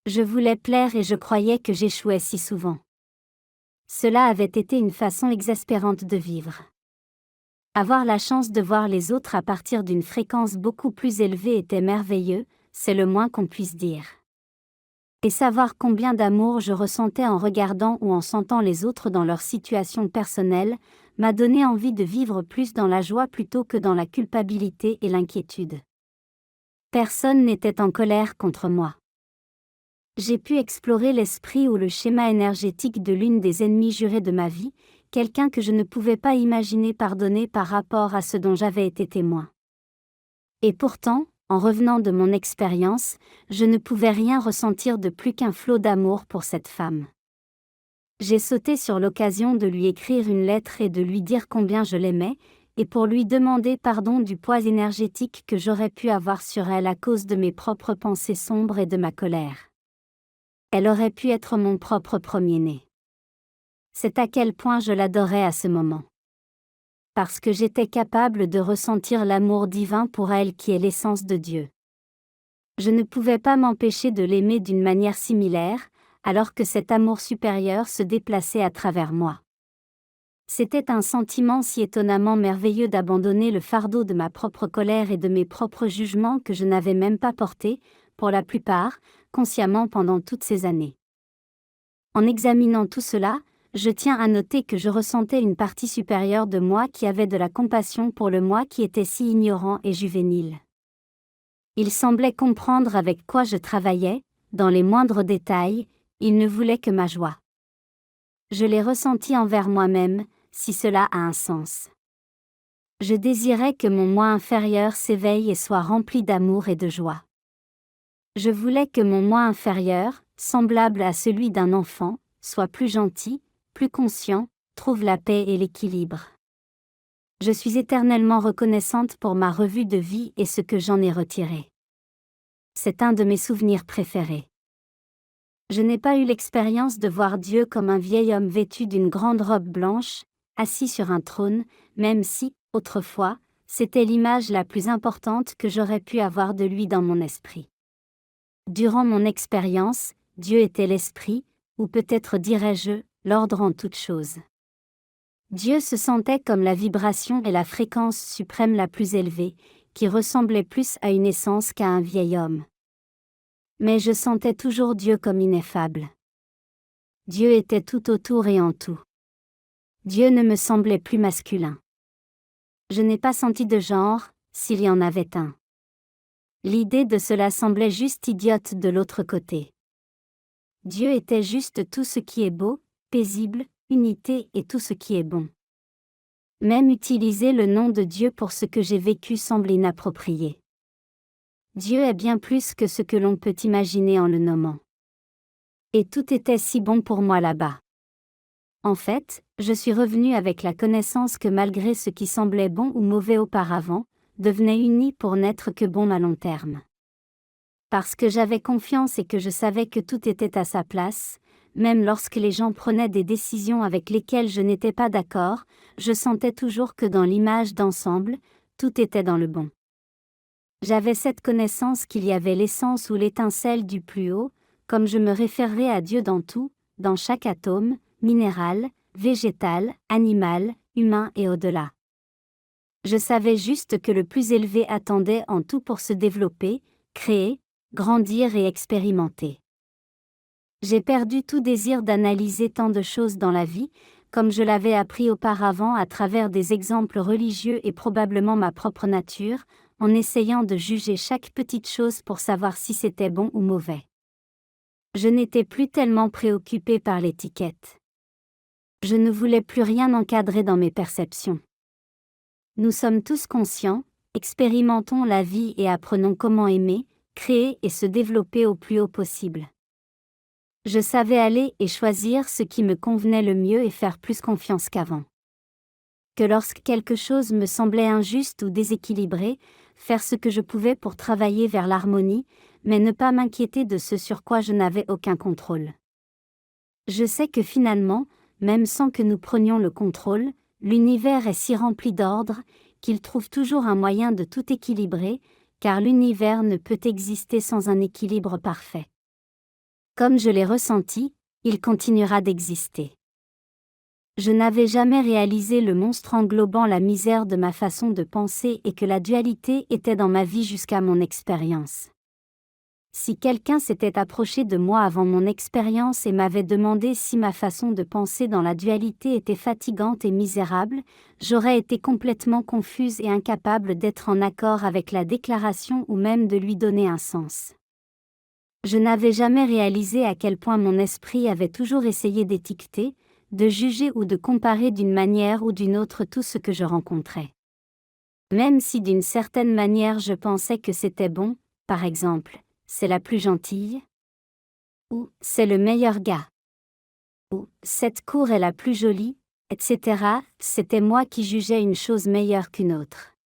Je voulais plaire et je croyais que j'échouais si souvent. Cela avait été une façon exaspérante de vivre. Avoir la chance de voir les autres à partir d'une fréquence beaucoup plus élevée était merveilleux, c'est le moins qu'on puisse dire. Et savoir combien d'amour je ressentais en regardant ou en sentant les autres dans leur situation personnelle, m'a donné envie de vivre plus dans la joie plutôt que dans la culpabilité et l'inquiétude. Personne n'était en colère contre moi. J'ai pu explorer l'esprit ou le schéma énergétique de l'une des ennemies jurées de ma vie, quelqu'un que je ne pouvais pas imaginer pardonner par rapport à ce dont j'avais été témoin. Et pourtant, en revenant de mon expérience, je ne pouvais rien ressentir de plus qu'un flot d'amour pour cette femme. J'ai sauté sur l'occasion de lui écrire une lettre et de lui dire combien je l'aimais, et pour lui demander pardon du poids énergétique que j'aurais pu avoir sur elle à cause de mes propres pensées sombres et de ma colère. Elle aurait pu être mon propre premier-né. C'est à quel point je l'adorais à ce moment. Parce que j'étais capable de ressentir l'amour divin pour elle qui est l'essence de Dieu. Je ne pouvais pas m'empêcher de l'aimer d'une manière similaire, alors que cet amour supérieur se déplaçait à travers moi. C'était un sentiment si étonnamment merveilleux d'abandonner le fardeau de ma propre colère et de mes propres jugements que je n'avais même pas portés, pour la plupart, consciemment pendant toutes ces années. En examinant tout cela, je tiens à noter que je ressentais une partie supérieure de moi qui avait de la compassion pour le moi qui était si ignorant et juvénile. Il semblait comprendre avec quoi je travaillais, dans les moindres détails, il ne voulait que ma joie. Je l'ai ressenti envers moi-même, si cela a un sens. Je désirais que mon moi inférieur s'éveille et soit rempli d'amour et de joie. Je voulais que mon moi inférieur, semblable à celui d'un enfant, soit plus gentil, plus conscient, trouve la paix et l'équilibre. Je suis éternellement reconnaissante pour ma revue de vie et ce que j'en ai retiré. C'est un de mes souvenirs préférés. Je n'ai pas eu l'expérience de voir Dieu comme un vieil homme vêtu d'une grande robe blanche, assis sur un trône, même si, autrefois, c'était l'image la plus importante que j'aurais pu avoir de lui dans mon esprit. Durant mon expérience, Dieu était l'esprit, ou peut-être dirais-je, l'ordre en toutes choses. Dieu se sentait comme la vibration et la fréquence suprême la plus élevée, qui ressemblait plus à une essence qu'à un vieil homme. Mais je sentais toujours Dieu comme ineffable. Dieu était tout autour et en tout. Dieu ne me semblait plus masculin. Je n'ai pas senti de genre, s'il y en avait un. L'idée de cela semblait juste idiote de l'autre côté. Dieu était juste tout ce qui est beau, paisible, unité et tout ce qui est bon. Même utiliser le nom de Dieu pour ce que j'ai vécu semble inapproprié. Dieu est bien plus que ce que l'on peut imaginer en le nommant. Et tout était si bon pour moi là-bas. En fait, je suis revenue avec la connaissance que malgré ce qui semblait bon ou mauvais auparavant, devenait uni pour n'être que bon à long terme. Parce que j'avais confiance et que je savais que tout était à sa place, même lorsque les gens prenaient des décisions avec lesquelles je n'étais pas d'accord, je sentais toujours que dans l'image d'ensemble, tout était dans le bon. J'avais cette connaissance qu'il y avait l'essence ou l'étincelle du plus haut, comme je me référerais à Dieu dans tout, dans chaque atome, minéral, végétal, animal, humain et au-delà. Je savais juste que le plus élevé attendait en tout pour se développer, créer, grandir et expérimenter. J'ai perdu tout désir d'analyser tant de choses dans la vie, comme je l'avais appris auparavant à travers des exemples religieux et probablement ma propre nature, en essayant de juger chaque petite chose pour savoir si c'était bon ou mauvais. Je n'étais plus tellement préoccupée par l'étiquette. Je ne voulais plus rien encadrer dans mes perceptions. Nous sommes tous conscients, expérimentons la vie et apprenons comment aimer, créer et se développer au plus haut possible. Je savais aller et choisir ce qui me convenait le mieux et faire plus confiance qu'avant. Que lorsque quelque chose me semblait injuste ou déséquilibré, faire ce que je pouvais pour travailler vers l'harmonie, mais ne pas m'inquiéter de ce sur quoi je n'avais aucun contrôle. Je sais que finalement, même sans que nous prenions le contrôle, l'univers est si rempli d'ordre, qu'il trouve toujours un moyen de tout équilibrer, car l'univers ne peut exister sans un équilibre parfait. Comme je l'ai ressenti, il continuera d'exister. Je n'avais jamais réalisé le monstre englobant la misère de ma façon de penser et que la dualité était dans ma vie jusqu'à mon expérience. Si quelqu'un s'était approché de moi avant mon expérience et m'avait demandé si ma façon de penser dans la dualité était fatigante et misérable, j'aurais été complètement confuse et incapable d'être en accord avec la déclaration ou même de lui donner un sens. Je n'avais jamais réalisé à quel point mon esprit avait toujours essayé d'étiqueter, de juger ou de comparer d'une manière ou d'une autre tout ce que je rencontrais. Même si d'une certaine manière je pensais que c'était bon, par exemple, c'est la plus gentille, ou c'est le meilleur gars, ou cette cour est la plus jolie, etc., c'était moi qui jugeais une chose meilleure qu'une autre.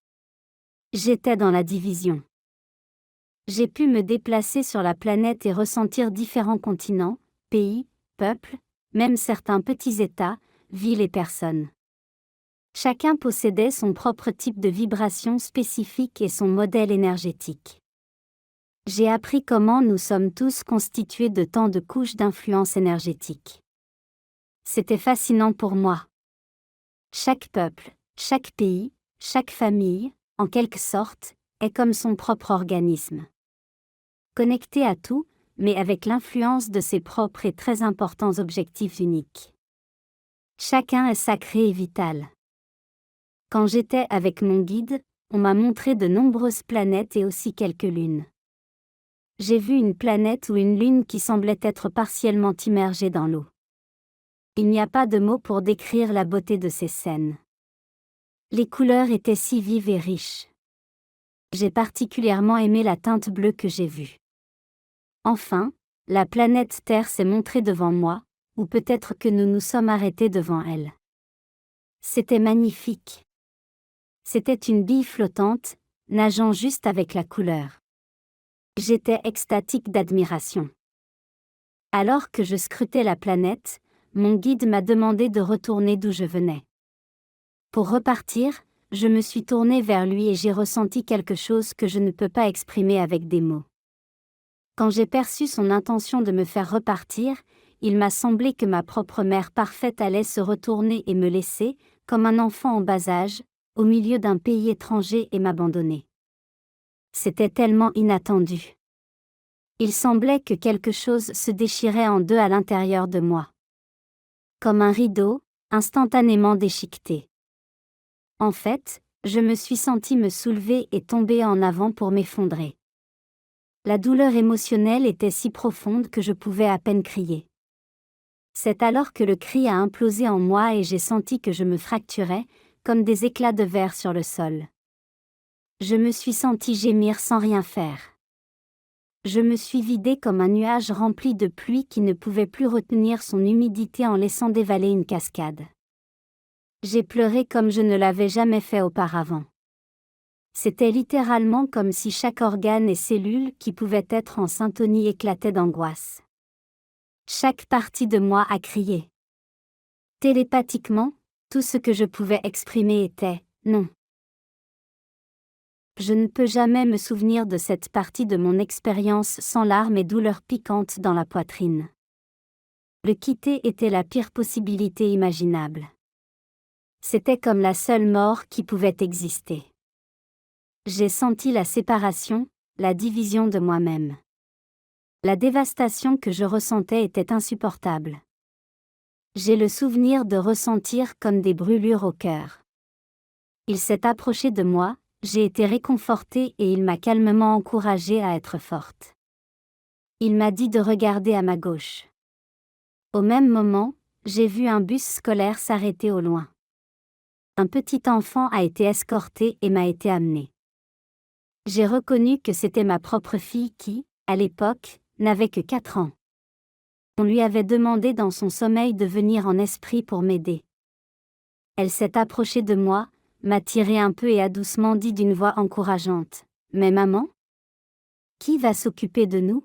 J'étais dans la division. J'ai pu me déplacer sur la planète et ressentir différents continents, pays, peuples, même certains petits États, villes et personnes. Chacun possédait son propre type de vibration spécifique et son modèle énergétique. J'ai appris comment nous sommes tous constitués de tant de couches d'influence énergétique. C'était fascinant pour moi. Chaque peuple, chaque pays, chaque famille, en quelque sorte, est comme son propre organisme. Connecté à tout, mais avec l'influence de ses propres et très importants objectifs uniques. Chacun est sacré et vital. Quand j'étais avec mon guide, on m'a montré de nombreuses planètes et aussi quelques lunes. J'ai vu une planète ou une lune qui semblait être partiellement immergée dans l'eau. Il n'y a pas de mots pour décrire la beauté de ces scènes. Les couleurs étaient si vives et riches. J'ai particulièrement aimé la teinte bleue que j'ai vue. Enfin, la planète Terre s'est montrée devant moi, ou peut-être que nous nous sommes arrêtés devant elle. C'était magnifique. C'était une bille flottante, nageant juste avec la couleur. J'étais extatique d'admiration. Alors que je scrutais la planète, mon guide m'a demandé de retourner d'où je venais. Pour repartir, je me suis tournée vers lui et j'ai ressenti quelque chose que je ne peux pas exprimer avec des mots. Quand j'ai perçu son intention de me faire repartir, il m'a semblé que ma propre mère parfaite allait se retourner et me laisser, comme un enfant en bas âge, au milieu d'un pays étranger et m'abandonner. C'était tellement inattendu. Il semblait que quelque chose se déchirait en deux à l'intérieur de moi. Comme un rideau, instantanément déchiqueté. En fait, je me suis sentie me soulever et tomber en avant pour m'effondrer. La douleur émotionnelle était si profonde que je pouvais à peine crier. C'est alors que le cri a implosé en moi et j'ai senti que je me fracturais, comme des éclats de verre sur le sol. Je me suis sentie gémir sans rien faire. Je me suis vidée comme un nuage rempli de pluie qui ne pouvait plus retenir son humidité en laissant dévaler une cascade. J'ai pleuré comme je ne l'avais jamais fait auparavant. C'était littéralement comme si chaque organe et cellule qui pouvait être en syntonie éclatait d'angoisse. Chaque partie de moi a crié. Télépathiquement, tout ce que je pouvais exprimer était « non ». Je ne peux jamais me souvenir de cette partie de mon expérience sans larmes et douleurs piquantes dans la poitrine. Le quitter était la pire possibilité imaginable. C'était comme la seule mort qui pouvait exister. J'ai senti la séparation, la division de moi-même. La dévastation que je ressentais était insupportable. J'ai le souvenir de ressentir comme des brûlures au cœur. Il s'est approché de moi, j'ai été réconfortée et il m'a calmement encouragée à être forte. Il m'a dit de regarder à ma gauche. Au même moment, j'ai vu un bus scolaire s'arrêter au loin. Un petit enfant a été escorté et m'a été amené. J'ai reconnu que c'était ma propre fille qui, à l'époque, n'avait que 4 ans. On lui avait demandé dans son sommeil de venir en esprit pour m'aider. Elle s'est approchée de moi, m'a tiré un peu et a doucement dit d'une voix encourageante : « Mais maman ? Qui va s'occuper de nous ? »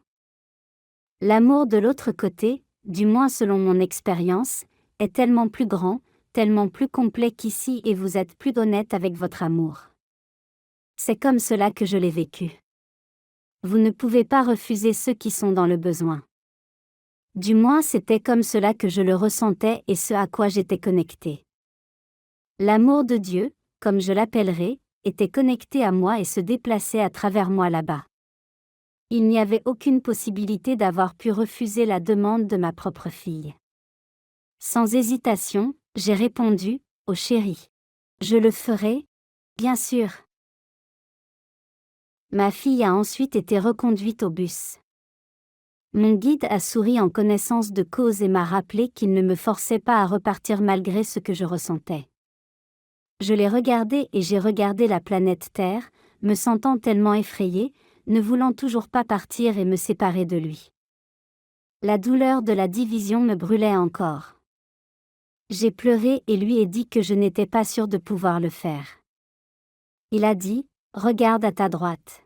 L'amour de l'autre côté, du moins selon mon expérience, est tellement plus grand, tellement plus complet qu'ici et vous êtes plus honnête avec votre amour. C'est comme cela que je l'ai vécu. Vous ne pouvez pas refuser ceux qui sont dans le besoin. Du moins c'était comme cela que je le ressentais et ce à quoi j'étais connectée. L'amour de Dieu, comme je l'appellerai, était connecté à moi et se déplaçait à travers moi là-bas. Il n'y avait aucune possibilité d'avoir pu refuser la demande de ma propre fille. Sans hésitation, j'ai répondu : « Oh chérie. Je le ferai, bien sûr. » Ma fille a ensuite été reconduite au bus. Mon guide a souri en connaissance de cause et m'a rappelé qu'il ne me forçait pas à repartir malgré ce que je ressentais. Je l'ai regardé et j'ai regardé la planète Terre, me sentant tellement effrayée, ne voulant toujours pas partir et me séparer de lui. La douleur de la division me brûlait encore. J'ai pleuré et lui ai dit que je n'étais pas sûre de pouvoir le faire. Il a dit : « Regarde à ta droite. »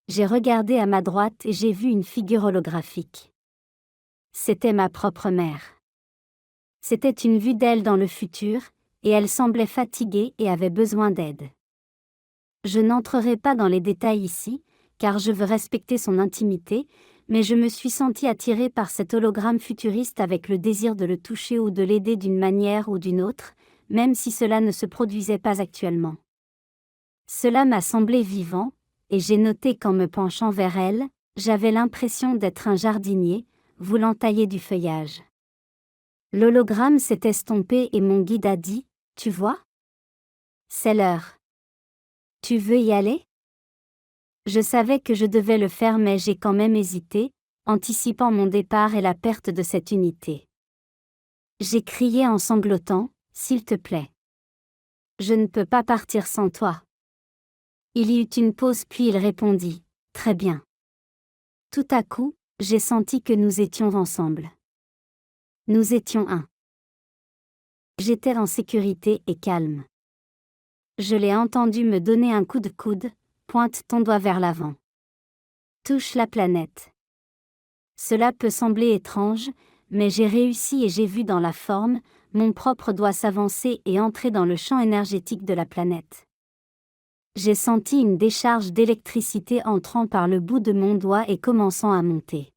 J'ai regardé à ma droite et j'ai vu une figure holographique. C'était ma propre mère. C'était une vue d'elle dans le futur, et elle semblait fatiguée et avait besoin d'aide. Je n'entrerai pas dans les détails ici, car je veux respecter son intimité, mais je me suis sentie attirée par cet hologramme futuriste avec le désir de le toucher ou de l'aider d'une manière ou d'une autre, même si cela ne se produisait pas actuellement. Cela m'a semblé vivant, et j'ai noté qu'en me penchant vers elle, j'avais l'impression d'être un jardinier, voulant tailler du feuillage. L'hologramme s'est estompé et mon guide a dit : « Tu vois ? C'est l'heure. Tu veux y aller ? » Je savais que je devais le faire mais j'ai quand même hésité, anticipant mon départ et la perte de cette unité. J'ai crié en sanglotant : « S'il te plaît. Je ne peux pas partir sans toi. » Il y eut une pause puis il répondit : « Très bien. » Tout à coup, j'ai senti que nous étions ensemble. Nous étions un. J'étais en sécurité et calme. Je l'ai entendu me donner un coup de coude : « Pointe ton doigt vers l'avant. Touche la planète. » Cela peut sembler étrange, mais j'ai réussi et j'ai vu dans la forme, mon propre doigt s'avancer et entrer dans le champ énergétique de la planète. J'ai senti une décharge d'électricité entrant par le bout de mon doigt et commençant à monter.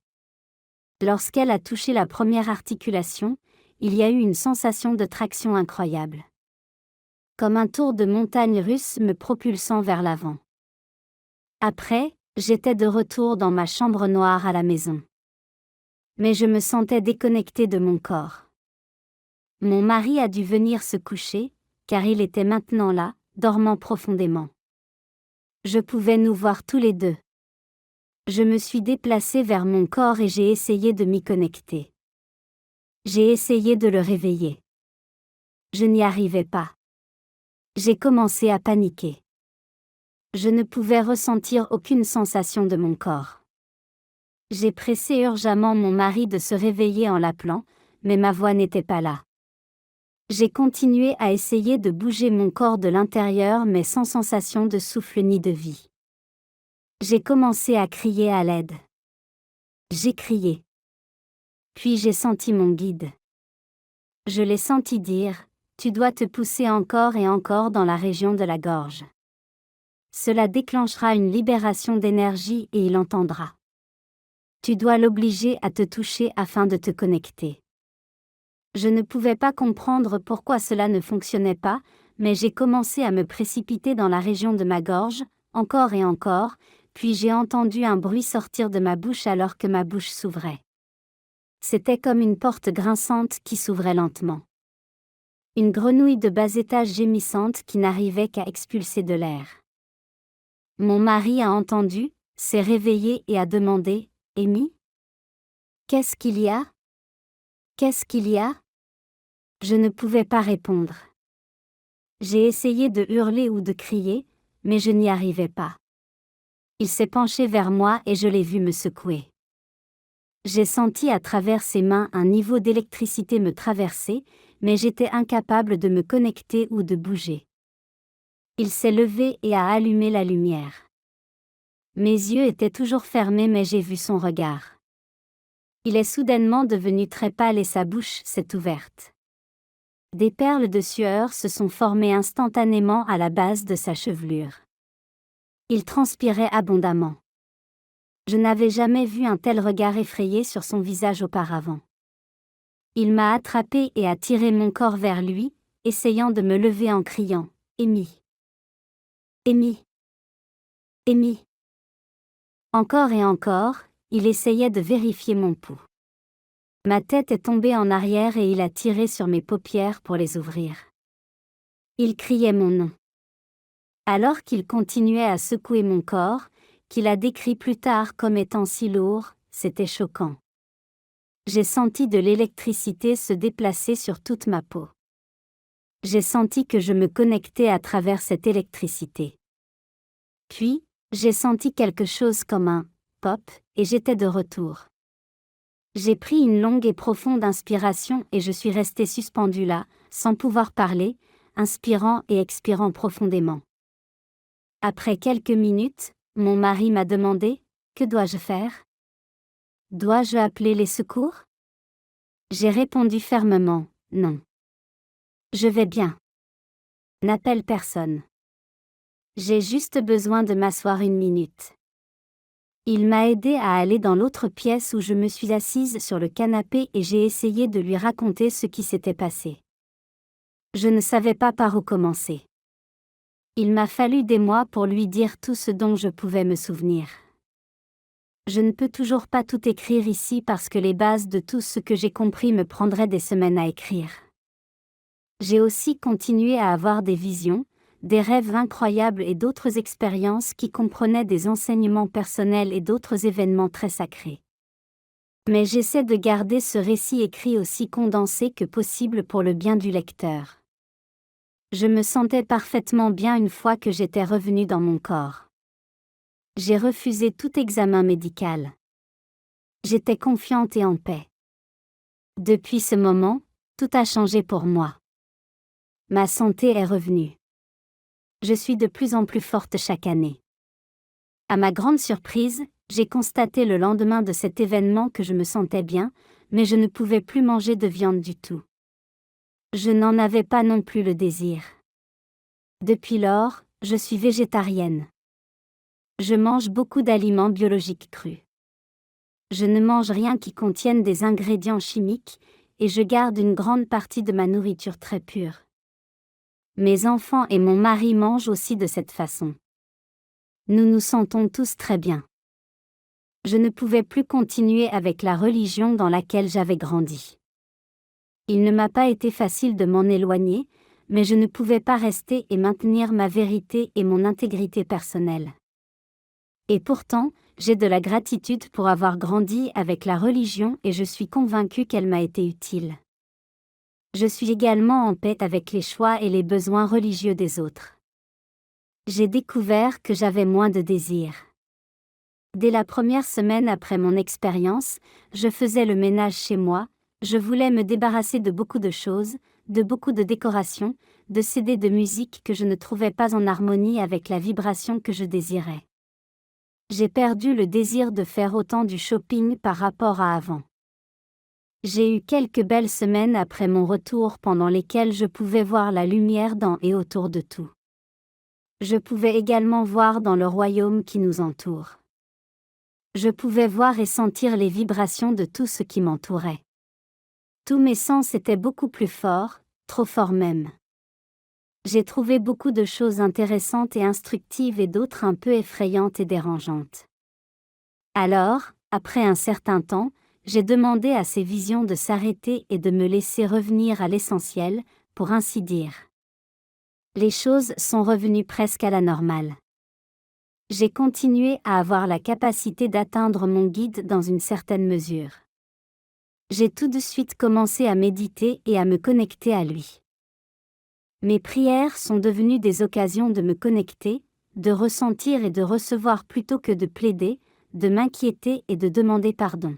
Lorsqu'elle a touché la première articulation, il y a eu une sensation de traction incroyable. Comme un tour de montagne russe me propulsant vers l'avant. Après, j'étais de retour dans ma chambre noire à la maison. Mais je me sentais déconnectée de mon corps. Mon mari a dû venir se coucher, car il était maintenant là, dormant profondément. Je pouvais nous voir tous les deux. Je me suis déplacée vers mon corps et j'ai essayé de m'y connecter. J'ai essayé de le réveiller. Je n'y arrivais pas. J'ai commencé à paniquer. Je ne pouvais ressentir aucune sensation de mon corps. J'ai pressé urgemment mon mari de se réveiller en l'appelant, mais ma voix n'était pas là. J'ai continué à essayer de bouger mon corps de l'intérieur mais sans sensation de souffle ni de vie. J'ai commencé à crier à l'aide. J'ai crié. Puis j'ai senti mon guide. Je l'ai senti dire : « Tu dois te pousser encore et encore dans la région de la gorge. Cela déclenchera une libération d'énergie et il entendra. Tu dois l'obliger à te toucher afin de te connecter. » Je ne pouvais pas comprendre pourquoi cela ne fonctionnait pas, mais j'ai commencé à me précipiter dans la région de ma gorge, encore et encore, Puis j'ai entendu un bruit sortir de ma bouche alors que ma bouche s'ouvrait. C'était comme une porte grinçante qui s'ouvrait lentement. Une grenouille de bas étage gémissante qui n'arrivait qu'à expulser de l'air. Mon mari a entendu, s'est réveillé et a demandé « Amy ? Qu'est-ce qu'il y a ? Qu'est-ce qu'il y a ?» Je ne pouvais pas répondre. J'ai essayé de hurler ou de crier, mais je n'y arrivais pas. Il s'est penché vers moi et je l'ai vu me secouer. J'ai senti à travers ses mains un niveau d'électricité me traverser, mais j'étais incapable de me connecter ou de bouger. Il s'est levé et a allumé la lumière. Mes yeux étaient toujours fermés mais j'ai vu son regard. Il est soudainement devenu très pâle et sa bouche s'est ouverte. Des perles de sueur se sont formées instantanément à la base de sa chevelure. Il transpirait abondamment. Je n'avais jamais vu un tel regard effrayé sur son visage auparavant. Il m'a attrapé et a tiré mon corps vers lui, essayant de me lever en criant « Amy ! Amy ! Amy !» Encore et encore, il essayait de vérifier mon pouls. Ma tête est tombée en arrière et il a tiré sur mes paupières pour les ouvrir. Il criait mon nom. Alors qu'il continuait à secouer mon corps, qu'il a décrit plus tard comme étant si lourd, c'était choquant. J'ai senti de l'électricité se déplacer sur toute ma peau. J'ai senti que je me connectais à travers cette électricité. Puis, j'ai senti quelque chose comme un « pop » et j'étais de retour. J'ai pris une longue et profonde inspiration et je suis restée suspendue là, sans pouvoir parler, inspirant et expirant profondément. Après quelques minutes, mon mari m'a demandé « Que dois-je faire ? Dois-je appeler les secours ?» J'ai répondu fermement « Non. Je vais bien. N'appelle personne. J'ai juste besoin de m'asseoir une minute. » Il m'a aidé à aller dans l'autre pièce où je me suis assise sur le canapé et j'ai essayé de lui raconter ce qui s'était passé. Je ne savais pas par où commencer. Il m'a fallu des mois pour lui dire tout ce dont je pouvais me souvenir. Je ne peux toujours pas tout écrire ici parce que les bases de tout ce que j'ai compris me prendraient des semaines à écrire. J'ai aussi continué à avoir des visions, des rêves incroyables et d'autres expériences qui comprenaient des enseignements personnels et d'autres événements très sacrés. Mais j'essaie de garder ce récit écrit aussi condensé que possible pour le bien du lecteur. Je me sentais parfaitement bien une fois que j'étais revenue dans mon corps. J'ai refusé tout examen médical. J'étais confiante et en paix. Depuis ce moment, tout a changé pour moi. Ma santé est revenue. Je suis de plus en plus forte chaque année. À ma grande surprise, j'ai constaté le lendemain de cet événement que je me sentais bien, mais je ne pouvais plus manger de viande du tout. Je n'en avais pas non plus le désir. Depuis lors, je suis végétarienne. Je mange beaucoup d'aliments biologiques crus. Je ne mange rien qui contienne des ingrédients chimiques, et je garde une grande partie de ma nourriture très pure. Mes enfants et mon mari mangent aussi de cette façon. Nous nous sentons tous très bien. Je ne pouvais plus continuer avec la religion dans laquelle j'avais grandi. Il ne m'a pas été facile de m'en éloigner, mais je ne pouvais pas rester et maintenir ma vérité et mon intégrité personnelle. Et pourtant, j'ai de la gratitude pour avoir grandi avec la religion et je suis convaincue qu'elle m'a été utile. Je suis également en paix avec les choix et les besoins religieux des autres. J'ai découvert que j'avais moins de désirs. Dès la première semaine après mon expérience, je faisais le ménage chez moi, je voulais me débarrasser de beaucoup de choses, de beaucoup de décorations, de CD de musique que je ne trouvais pas en harmonie avec la vibration que je désirais. J'ai perdu le désir de faire autant du shopping par rapport à avant. J'ai eu quelques belles semaines après mon retour pendant lesquelles je pouvais voir la lumière dans et autour de tout. Je pouvais également voir dans le royaume qui nous entoure. Je pouvais voir et sentir les vibrations de tout ce qui m'entourait. Tous mes sens étaient beaucoup plus forts, trop forts même. J'ai trouvé beaucoup de choses intéressantes et instructives et d'autres un peu effrayantes et dérangeantes. Alors, après un certain temps, j'ai demandé à ces visions de s'arrêter et de me laisser revenir à l'essentiel, pour ainsi dire. Les choses sont revenues presque à la normale. J'ai continué à avoir la capacité d'atteindre mon guide dans une certaine mesure. J'ai tout de suite commencé à méditer et à me connecter à lui. Mes prières sont devenues des occasions de me connecter, de ressentir et de recevoir plutôt que de plaider, de m'inquiéter et de demander pardon.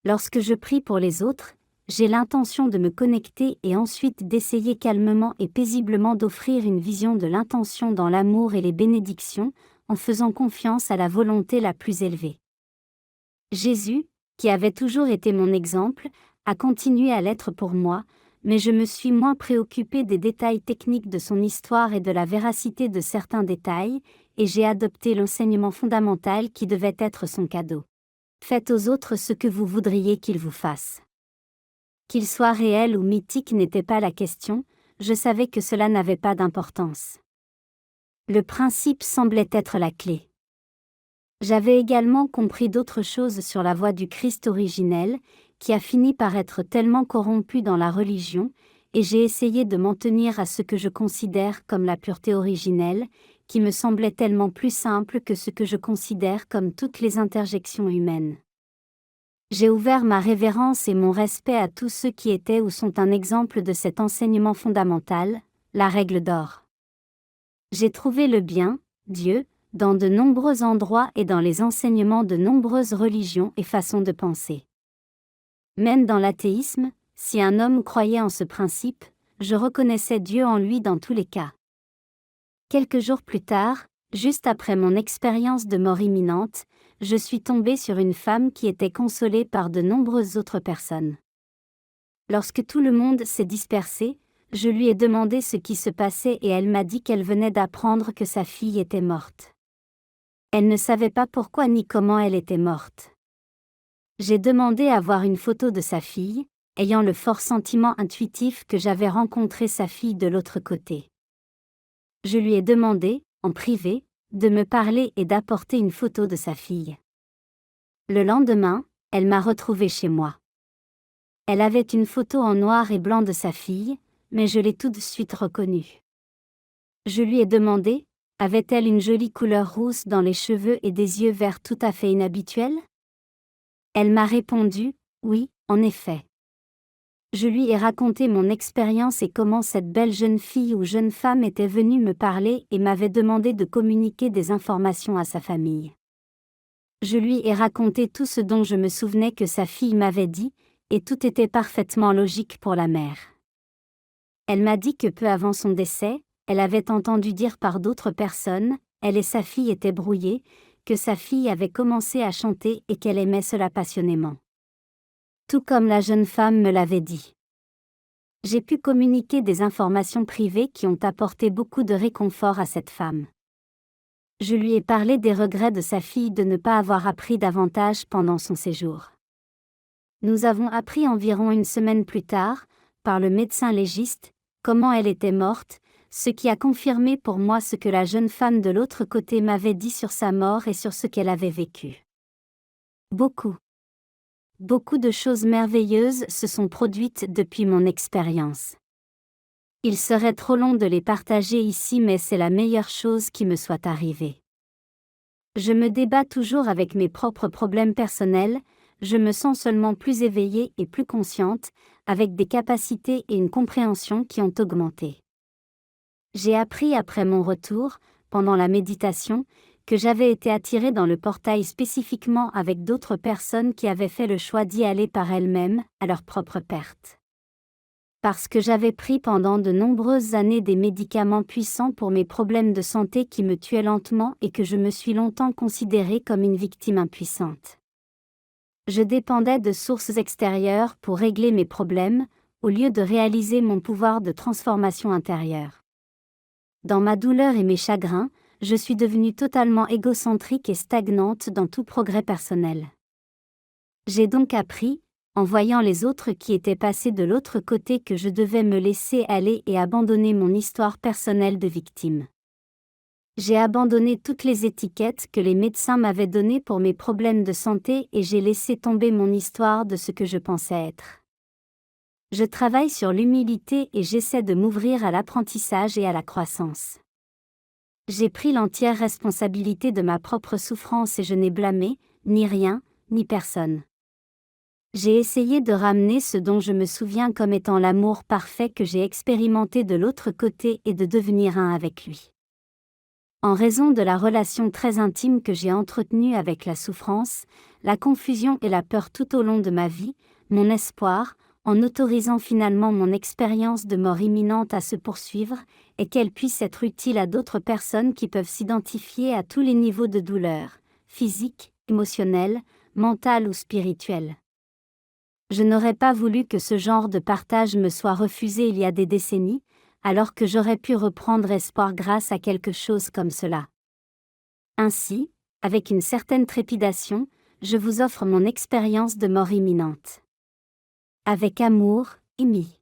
Lorsque je prie pour les autres, j'ai l'intention de me connecter et ensuite d'essayer calmement et paisiblement d'offrir une vision de l'intention dans l'amour et les bénédictions, en faisant confiance à la volonté la plus élevée. Jésus, qui avait toujours été mon exemple, a continué à l'être pour moi, mais je me suis moins préoccupé des détails techniques de son histoire et de la véracité de certains détails, et j'ai adopté l'enseignement fondamental qui devait être son cadeau. Faites aux autres ce que vous voudriez qu'ils vous fassent. Qu'il soit réel ou mythique n'était pas la question, je savais que cela n'avait pas d'importance. Le principe semblait être la clé. J'avais également compris d'autres choses sur la voie du Christ originel, qui a fini par être tellement corrompue dans la religion, et j'ai essayé de m'en tenir à ce que je considère comme la pureté originelle, qui me semblait tellement plus simple que ce que je considère comme toutes les interjections humaines. J'ai ouvert ma révérence et mon respect à tous ceux qui étaient ou sont un exemple de cet enseignement fondamental, la règle d'or. J'ai trouvé le bien, Dieu, dans de nombreux endroits et dans les enseignements de nombreuses religions et façons de penser. Même dans l'athéisme, si un homme croyait en ce principe, je reconnaissais Dieu en lui dans tous les cas. Quelques jours plus tard, juste après mon expérience de mort imminente, je suis tombée sur une femme qui était consolée par de nombreuses autres personnes. Lorsque tout le monde s'est dispersé, je lui ai demandé ce qui se passait et elle m'a dit qu'elle venait d'apprendre que sa fille était morte. Elle ne savait pas pourquoi ni comment elle était morte. J'ai demandé à voir une photo de sa fille, ayant le fort sentiment intuitif que j'avais rencontré sa fille de l'autre côté. Je lui ai demandé, en privé, de me parler et d'apporter une photo de sa fille. Le lendemain, elle m'a retrouvée chez moi. Elle avait une photo en noir et blanc de sa fille, mais je l'ai tout de suite reconnue. Je lui ai demandé, avait-elle une jolie couleur rousse dans les cheveux et des yeux verts tout à fait inhabituels ? Elle m'a répondu, oui, en effet. Je lui ai raconté mon expérience et comment cette belle jeune fille ou jeune femme était venue me parler et m'avait demandé de communiquer des informations à sa famille. Je lui ai raconté tout ce dont je me souvenais que sa fille m'avait dit, et tout était parfaitement logique pour la mère. Elle m'a dit que peu avant son décès, elle avait entendu dire par d'autres personnes, elle et sa fille étaient brouillées, que sa fille avait commencé à chanter et qu'elle aimait cela passionnément. Tout comme la jeune femme me l'avait dit. J'ai pu communiquer des informations privées qui ont apporté beaucoup de réconfort à cette femme. Je lui ai parlé des regrets de sa fille de ne pas avoir appris davantage pendant son séjour. Nous avons appris environ une semaine plus tard, par le médecin légiste, comment elle était morte, ce qui a confirmé pour moi ce que la jeune femme de l'autre côté m'avait dit sur sa mort et sur ce qu'elle avait vécu. Beaucoup de choses merveilleuses se sont produites depuis mon expérience. Il serait trop long de les partager ici, mais c'est la meilleure chose qui me soit arrivée. Je me débats toujours avec mes propres problèmes personnels, je me sens seulement plus éveillée et plus consciente, avec des capacités et une compréhension qui ont augmenté. J'ai appris après mon retour, pendant la méditation, que j'avais été attirée dans le portail spécifiquement avec d'autres personnes qui avaient fait le choix d'y aller par elles-mêmes, à leur propre perte. Parce que j'avais pris pendant de nombreuses années des médicaments puissants pour mes problèmes de santé qui me tuaient lentement et que je me suis longtemps considérée comme une victime impuissante. Je dépendais de sources extérieures pour régler mes problèmes, au lieu de réaliser mon pouvoir de transformation intérieure. Dans ma douleur et mes chagrins, je suis devenue totalement égocentrique et stagnante dans tout progrès personnel. J'ai donc appris, en voyant les autres qui étaient passés de l'autre côté, que je devais me laisser aller et abandonner mon histoire personnelle de victime. J'ai abandonné toutes les étiquettes que les médecins m'avaient données pour mes problèmes de santé et j'ai laissé tomber mon histoire de ce que je pensais être. Je travaille sur l'humilité et j'essaie de m'ouvrir à l'apprentissage et à la croissance. J'ai pris l'entière responsabilité de ma propre souffrance et je n'ai blâmé, ni rien, ni personne. J'ai essayé de ramener ce dont je me souviens comme étant l'amour parfait que j'ai expérimenté de l'autre côté et de devenir un avec lui. En raison de la relation très intime que j'ai entretenue avec la souffrance, la confusion et la peur tout au long de ma vie, mon espoir, en autorisant finalement mon expérience de mort imminente à se poursuivre, et qu'elle puisse être utile à d'autres personnes qui peuvent s'identifier à tous les niveaux de douleur, physique, émotionnelle, mentale ou spirituelle. Je n'aurais pas voulu que ce genre de partage me soit refusé il y a des décennies, alors que j'aurais pu reprendre espoir grâce à quelque chose comme cela. Ainsi, avec une certaine trépidation, je vous offre mon expérience de mort imminente. Avec amour, Amy.